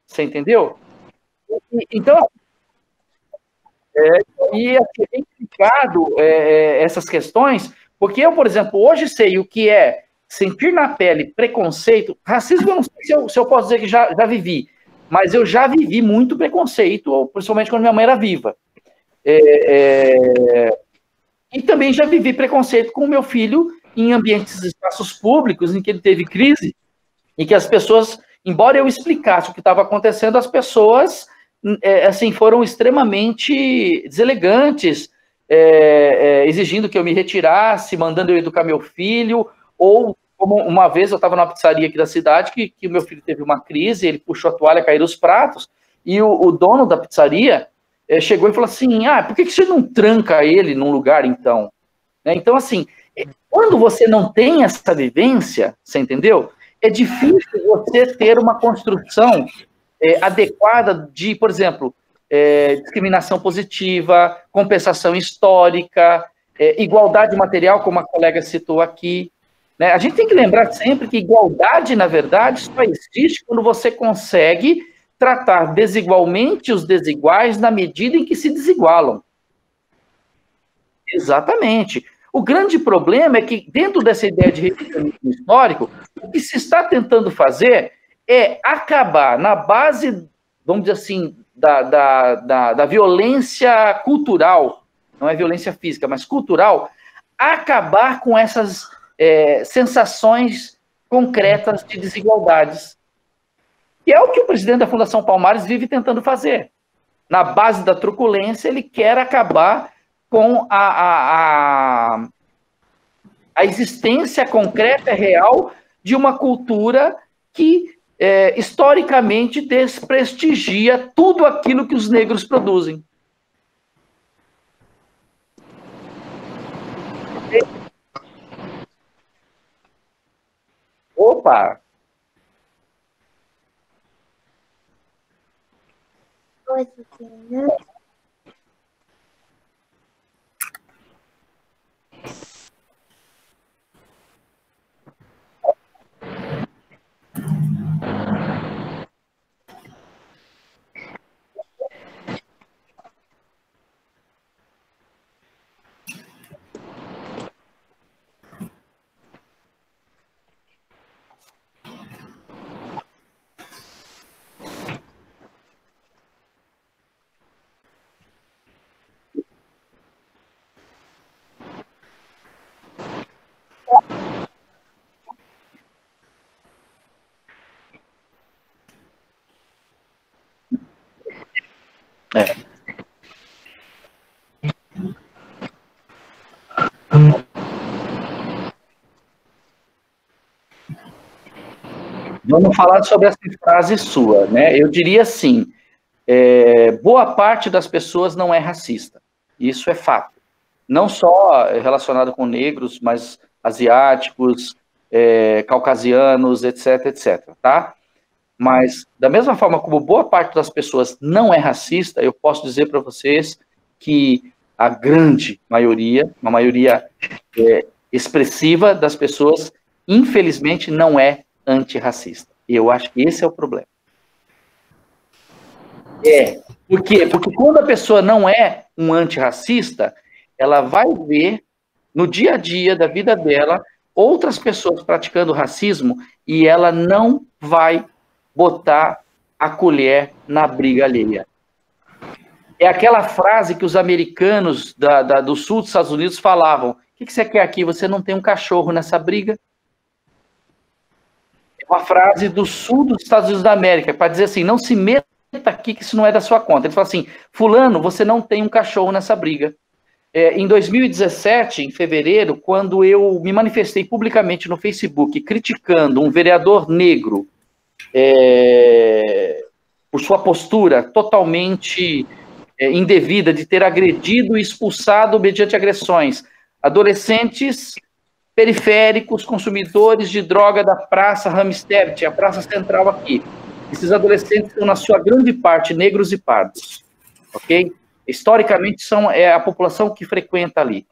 Você entendeu? Então, é complicado essas questões, porque eu, por exemplo, hoje sei o que é sentir na pele preconceito. Racismo, eu não sei se eu posso dizer que já vivi, mas eu já vivi muito preconceito, principalmente quando minha mãe era viva. E também já vivi preconceito com o meu filho em ambientes, espaços públicos, em que ele teve crise, e que as pessoas, embora eu explicasse o que estava acontecendo, as pessoas assim, foram extremamente deselegantes, exigindo que eu me retirasse, mandando eu educar meu filho, ou como uma vez eu estava numa pizzaria aqui da cidade, que o meu filho teve uma crise, ele puxou a toalha, caíram os pratos, e o dono da pizzaria chegou e falou assim, por que você não tranca ele num lugar, então? Então, assim, quando você não tem essa vivência, você entendeu? É difícil você ter uma construção adequada de, por exemplo, discriminação positiva, compensação histórica, igualdade material, como a colega citou aqui. Né? A gente tem que lembrar sempre que igualdade, na verdade, só existe quando você consegue tratar desigualmente os desiguais na medida em que se desigualam. Exatamente. O grande problema é que, dentro dessa ideia de revisionismo histórico, o que se está tentando fazer é acabar na base, vamos dizer assim, da violência cultural, não é violência física, mas cultural, acabar com essas sensações concretas de desigualdades. E é o que o presidente da Fundação Palmares vive tentando fazer. Na base da truculência, ele quer acabar com a existência concreta e real de uma cultura que, historicamente, desprestigia tudo aquilo que os negros produzem. Opa! Oi, Suquinha. Vamos falar sobre essa frase sua, né? Eu diria assim, boa parte das pessoas não é racista. Isso é fato. Não só relacionado com negros, mas asiáticos, caucasianos, etc, etc, tá? Mas, da mesma forma como boa parte das pessoas não é racista, eu posso dizer para vocês que a grande maioria, uma maioria expressiva das pessoas, infelizmente, não é antirracista. E eu acho que esse é o problema. Por quê? Porque quando a pessoa não é um antirracista, ela vai ver, no dia a dia da vida dela, outras pessoas praticando racismo e ela não vai botar a colher na briga alheia. É aquela frase que os americanos do sul dos Estados Unidos falavam: o que você quer aqui? Você não tem um cachorro nessa briga? É uma frase do sul dos Estados Unidos da América, para dizer assim, não se meta aqui que isso não é da sua conta. Ele fala assim, fulano, você não tem um cachorro nessa briga. Em 2017, em fevereiro, quando eu me manifestei publicamente no Facebook criticando um vereador negro por sua postura totalmente indevida de ter agredido e expulsado, mediante agressões, adolescentes periféricos, consumidores de droga da Praça Ramstedt, a praça central aqui. Esses adolescentes são, na sua grande parte, negros e pardos, ok? Historicamente, são a população que frequenta ali.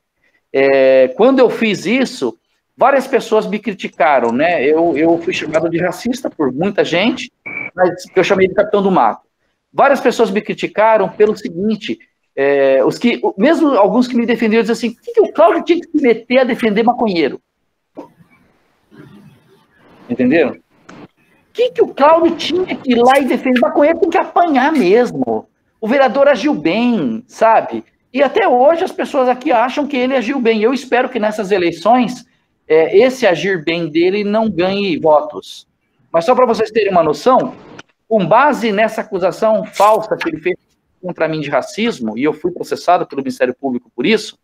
Quando eu fiz isso, várias pessoas me criticaram, né? Eu fui chamado de racista por muita gente, mas eu chamei de capitão do mato. Várias pessoas me criticaram pelo seguinte, mesmo alguns que me defenderam, diziam assim, por que o Cláudio tinha que se meter a defender maconheiro? Entenderam? Por que o Cláudio tinha que ir lá e defender maconheiro? Tem que apanhar mesmo. O vereador agiu bem, sabe? E até hoje as pessoas aqui acham que ele agiu bem. Eu espero que nessas eleições, esse agir bem dele não ganhe votos. Mas só para vocês terem uma noção, com base nessa acusação falsa que ele fez contra mim de racismo, e eu fui processado pelo Ministério Público por isso,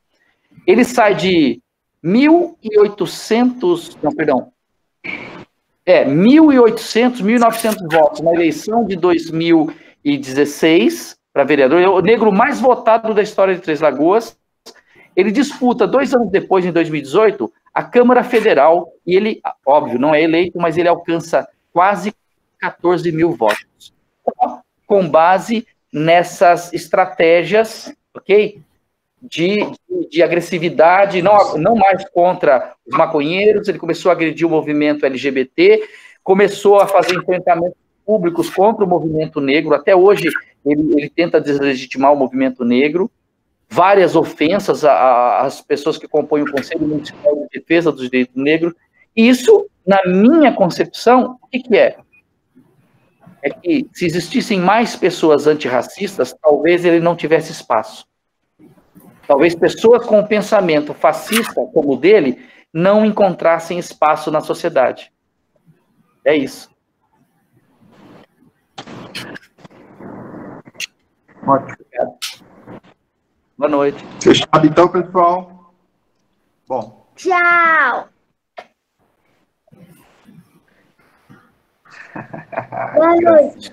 ele sai de 1.800, não, perdão, 1.800, 1.900 votos na eleição de 2016 para vereador, o negro mais votado da história de Três Lagoas. Ele disputa 2 anos depois, em 2018, a Câmara Federal, e ele, óbvio, não é eleito, mas ele alcança quase 14 mil votos, com base nessas estratégias, ok? De agressividade, não mais contra os maconheiros, ele começou a agredir o movimento LGBT, começou a fazer enfrentamentos públicos contra o movimento negro, até hoje ele tenta deslegitimar o movimento negro, várias ofensas às pessoas que compõem o Conselho Municipal de Defesa dos Direitos Negros. Isso, na minha concepção, o que é? É que se existissem mais pessoas antirracistas, talvez ele não tivesse espaço. Talvez pessoas com um pensamento fascista como o dele não encontrassem espaço na sociedade. É isso. Ótimo. Boa noite. Fechado então, pessoal. Bom. Tchau. Boa noite.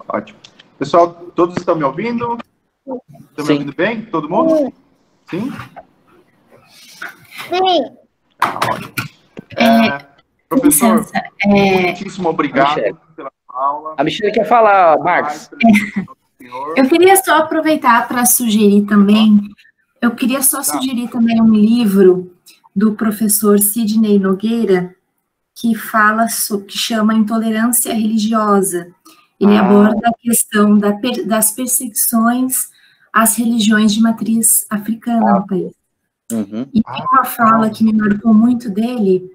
Ótimo. Pessoal, todos estão me ouvindo? Estão me ouvindo bem? Todo mundo? Sim? Sim. Ótimo. Professor, muitíssimo obrigado pela aula. A Michelle quer falar, Marcos. Eu queria só aproveitar para sugerir também, um livro do professor Sidney Nogueira, que chama Intolerância Religiosa. Ele aborda a questão das perseguições às religiões de matriz africana no país. Uhum. E tem uma fala que me marcou muito dele,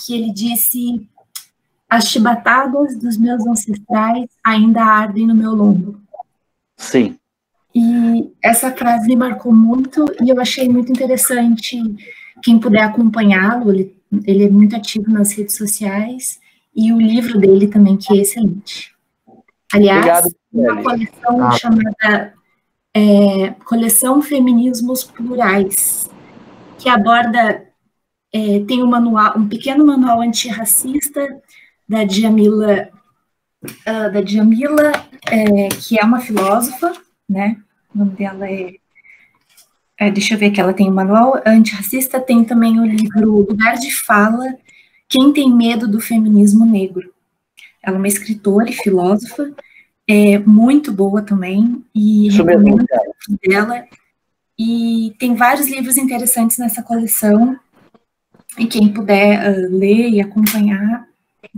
que ele disse: as chibatadas dos meus ancestrais ainda ardem no meu lombo. Sim. E essa frase me marcou muito e eu achei muito interessante. Quem puder acompanhá-lo, ele é muito ativo nas redes sociais, e o livro dele também, que é excelente. Aliás, uma coleção chamada Coleção Feminismos Plurais, que aborda Tem um pequeno manual antirracista da Djamila, que é uma filósofa, né? O nome dela deixa eu ver aqui, ela tem o manual antirracista, tem também o livro Lugar de Fala, Quem Tem Medo do Feminismo Negro. Ela é uma escritora e filósofa, muito boa também, e recomendo dela. E tem vários livros interessantes nessa coleção, e quem puder ler e acompanhar,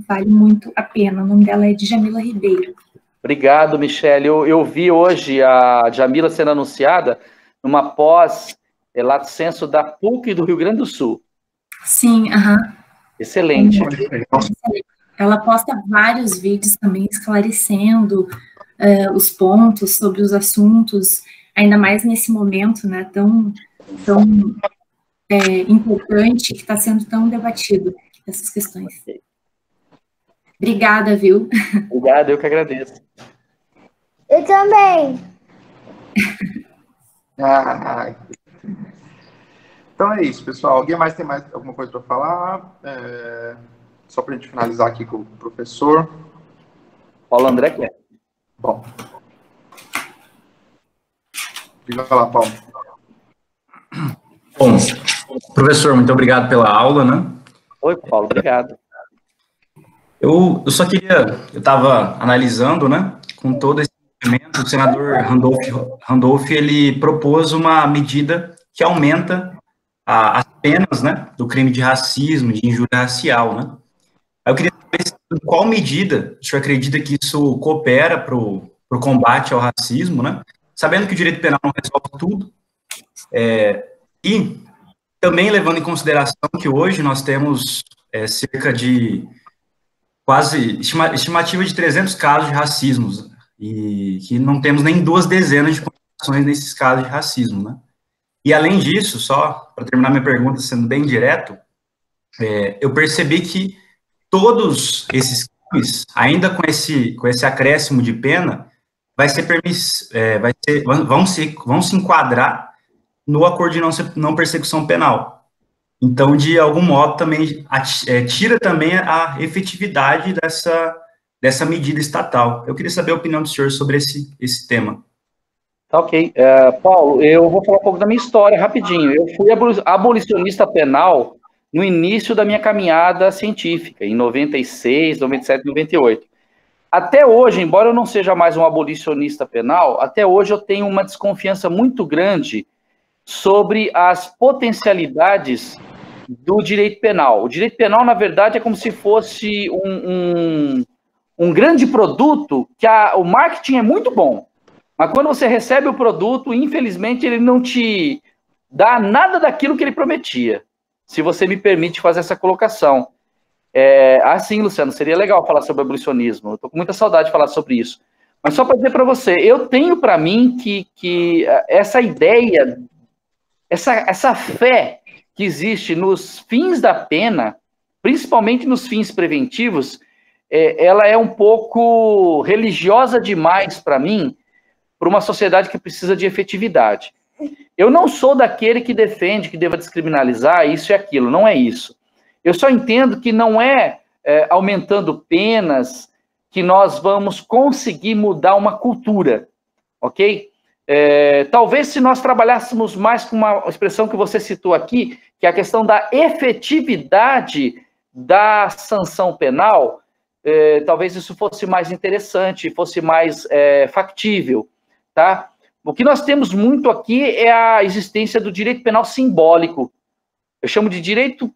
vale muito a pena. O nome dela é Djamila Ribeiro. Obrigado, Michele. Eu vi hoje a Djamila sendo anunciada numa pós Lato Senso da PUC do Rio Grande do Sul. Sim, Excelente. Ela posta vários vídeos também esclarecendo os pontos sobre os assuntos, ainda mais nesse momento, né, tão importante, que está sendo tão debatido, essas questões. Obrigada, viu? Obrigado, eu que agradeço. Eu também. Então é isso, pessoal. Alguém mais tem mais alguma coisa para falar? Só para a gente finalizar aqui com o professor. Paulo André quer. Bom. Diga lá, Paulo. Bom, professor, muito obrigado pela aula, né? Oi, Paulo, obrigado. Eu só queria, eu estava analisando, né, com todo esse movimento, o senador Randolph, ele propôs uma medida que aumenta as penas, né, do crime de racismo, de injúria racial, né. Eu queria saber qual medida o senhor acredita que isso coopera para o combate ao racismo, né, sabendo que o direito penal não resolve tudo, e também levando em consideração que hoje nós temos cerca de estimativa de 300 casos de racismo, e que não temos nem 2 dezenas de condenações nesses casos de racismo, né? E além disso, só para terminar minha pergunta sendo bem direto, eu percebi que todos esses crimes, ainda com esse acréscimo de pena, vão se enquadrar no acordo de não persecução penal. Então, de algum modo, também tira também a efetividade dessa medida estatal. Eu queria saber a opinião do senhor sobre esse tema. Tá, ok. Paulo, eu vou falar um pouco da minha história, rapidinho. Eu fui abolicionista penal no início da minha caminhada científica, em 96, 97, 98. Até hoje, embora eu não seja mais um abolicionista penal, até hoje eu tenho uma desconfiança muito grande sobre as potencialidades do direito penal. O direito penal, na verdade, é como se fosse um grande produto que o marketing é muito bom, mas quando você recebe o produto, infelizmente, ele não te dá nada daquilo que ele prometia, se você me permite fazer essa colocação. Sim, Luciano, seria legal falar sobre abolicionismo, eu estou com muita saudade de falar sobre isso. Mas só para dizer para você, eu tenho para mim que essa ideia, essa fé que existe nos fins da pena, principalmente nos fins preventivos, ela é um pouco religiosa demais para mim, para uma sociedade que precisa de efetividade. Eu não sou daquele que defende que deva descriminalizar isso e aquilo, não é isso. Eu só entendo que não é aumentando penas que nós vamos conseguir mudar uma cultura, ok? Talvez se nós trabalhássemos mais com uma expressão que você citou aqui, que é a questão da efetividade da sanção penal, talvez isso fosse mais interessante, fosse mais factível, tá? O que nós temos muito aqui é a existência do direito penal simbólico. Eu chamo de direito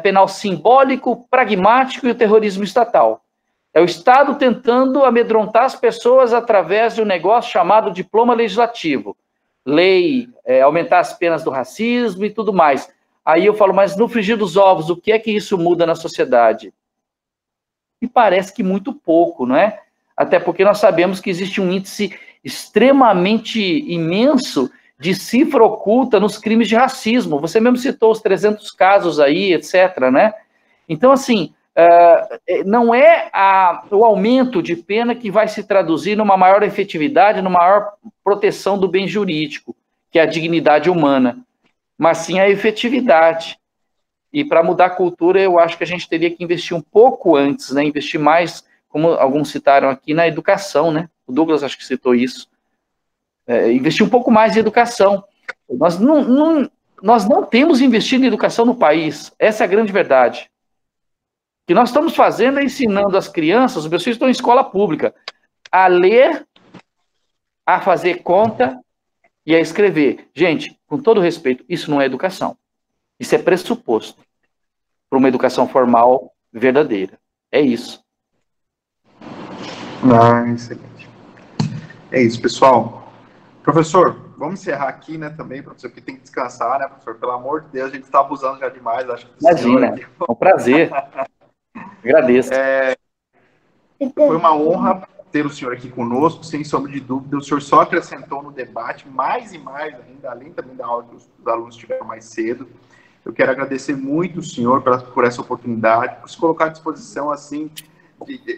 penal simbólico, pragmático e o terrorismo estatal. É o Estado tentando amedrontar as pessoas através de um negócio chamado diploma legislativo. Lei, aumentar as penas do racismo e tudo mais. Aí eu falo, mas no frigir dos ovos, o que é que isso muda na sociedade? E parece que muito pouco, não é? Até porque nós sabemos que existe um índice extremamente imenso de cifra oculta nos crimes de racismo. Você mesmo citou os 300 casos aí, etc., né? Então, assim, não é o aumento de pena que vai se traduzir numa maior efetividade, numa maior proteção do bem jurídico, que é a dignidade humana, mas sim a efetividade. E para mudar a cultura, eu acho que a gente teria que investir um pouco antes, né? Investir mais, como alguns citaram aqui, na educação, né? O Douglas acho que citou isso. Investir um pouco mais em educação. Nós não temos investido em educação no país. Essa é a grande verdade. O que nós estamos fazendo é ensinando as crianças, os meus filhos estão em escola pública, a ler, a fazer conta e a escrever. Gente, com todo respeito, isso não é educação. Isso é pressuposto para uma educação formal verdadeira. É isso. Excelente. É isso, pessoal. Professor, vamos encerrar aqui, né, também, professor, porque tem que descansar, né, professor? Pelo amor de Deus, a gente está abusando já demais, acho que... Imagina, é um prazer. Agradeço. Foi uma honra ter o senhor aqui conosco, sem sombra de dúvida. O senhor só acrescentou no debate mais e mais ainda, além também da aula que os alunos tiveram mais cedo. Eu quero agradecer muito o senhor por essa oportunidade, por se colocar à disposição, assim,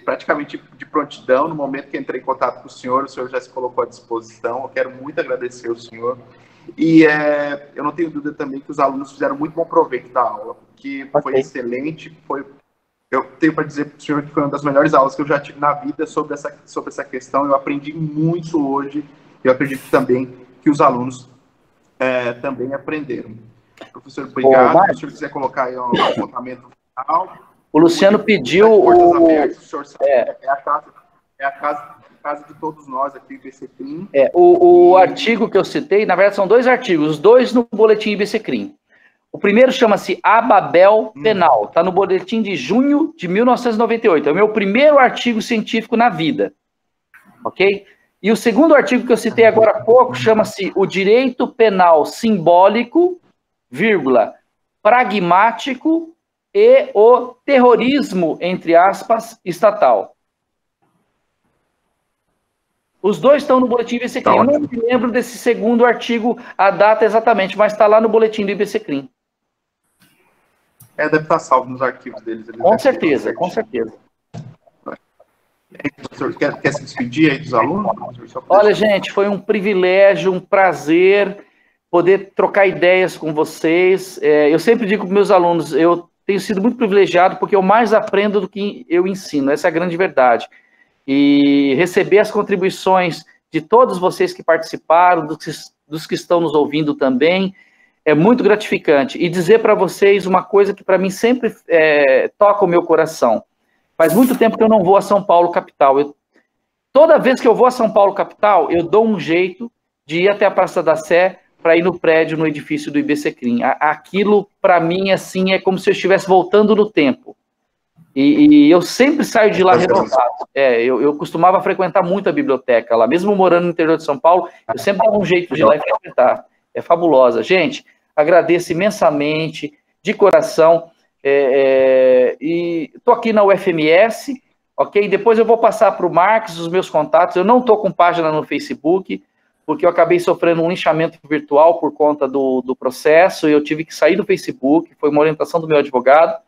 praticamente de prontidão. No momento que entrei em contato com o senhor já se colocou à disposição. Eu quero muito agradecer o senhor. E eu não tenho dúvida também que os alunos fizeram muito bom proveito da aula, porque foi excelente. Eu tenho para dizer para o senhor que foi uma das melhores aulas que eu já tive na vida sobre essa questão. Eu aprendi muito hoje. Eu acredito também que os alunos também aprenderam. Professor, obrigado. Se o senhor quiser colocar aí um apontamento final. O Luciano pediu... É a casa de todos nós aqui, IBCCRIM. O artigo que eu citei, na verdade, são 2 artigos, os 2 no boletim IBCCRIM. O primeiro chama-se Ababel Penal, está no boletim de junho de 1998. É o meu primeiro artigo científico na vida. Ok? E o segundo artigo que eu citei agora há pouco chama-se O Direito Penal Simbólico, pragmático e o terrorismo, entre aspas, estatal. Os 2 estão no boletim IBCCRIM. Eu não me lembro desse segundo artigo, a data exatamente, mas está lá no boletim do IBCCRIM. Deve estar salvo nos arquivos deles. Com certeza, com certeza. O senhor quer se despedir aí dos alunos? Olha, gente, foi um privilégio, um prazer poder trocar ideias com vocês. Eu sempre digo para meus alunos, eu tenho sido muito privilegiado porque eu mais aprendo do que eu ensino. Essa é a grande verdade. E receber as contribuições de todos vocês que participaram, dos que estão nos ouvindo também, é muito gratificante. E dizer para vocês uma coisa que para mim sempre toca o meu coração. Faz muito tempo que eu não vou a São Paulo capital. Toda vez que eu vou a São Paulo capital, eu dou um jeito de ir até a Praça da Sé para ir no prédio, no edifício do IBCCRIM. Aquilo, para mim, assim, é como se eu estivesse voltando no tempo. E eu sempre saio de lá renovado. Eu costumava frequentar muito a biblioteca lá, mesmo morando no interior de São Paulo, eu sempre dava um jeito de ir lá e frequentar. É fabulosa. Gente, agradeço imensamente, de coração, e estou aqui na UFMS, ok? Depois eu vou passar para o Marcos os meus contatos. Eu não estou com página no Facebook, porque eu acabei sofrendo um linchamento virtual por conta do processo, e eu tive que sair do Facebook, foi uma orientação do meu advogado.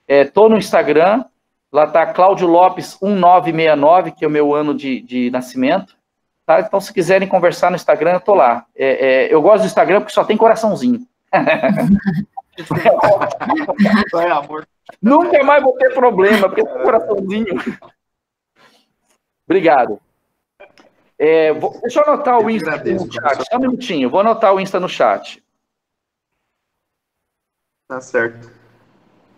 Estou no Instagram, lá está Cláudio Lopes 1969, que é o meu ano de nascimento. Tá? Então, se quiserem conversar no Instagram, eu estou lá. Eu gosto do Instagram porque só tem coraçãozinho. Nunca mais vou ter problema, porque tem coraçãozinho. Obrigado. Deixa eu anotar o Insta no chat. Só um minutinho, vou anotar o Insta no chat. Tá certo.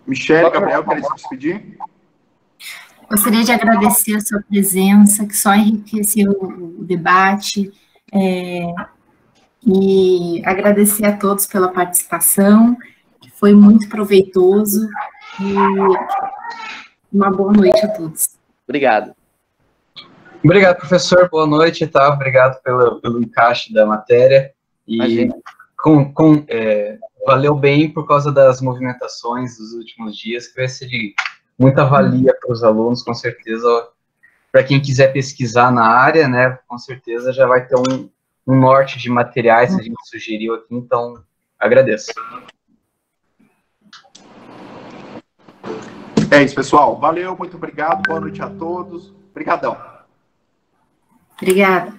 Michele, Gabriel, querem se despedir? Gostaria de agradecer a sua presença, que só enriqueceu o debate, e agradecer a todos pela participação, que foi muito proveitoso, e uma boa noite a todos. Obrigado. Obrigado, professor, boa noite, tá? Obrigado pelo encaixe da matéria, e valeu bem por causa das movimentações dos últimos dias, que vai ser de muita valia para os alunos, com certeza. Para quem quiser pesquisar na área, né, com certeza já vai ter um norte de materiais que a gente sugeriu aqui, então agradeço. É isso, pessoal. Valeu, muito obrigado, boa noite a todos. Obrigadão. Obrigada.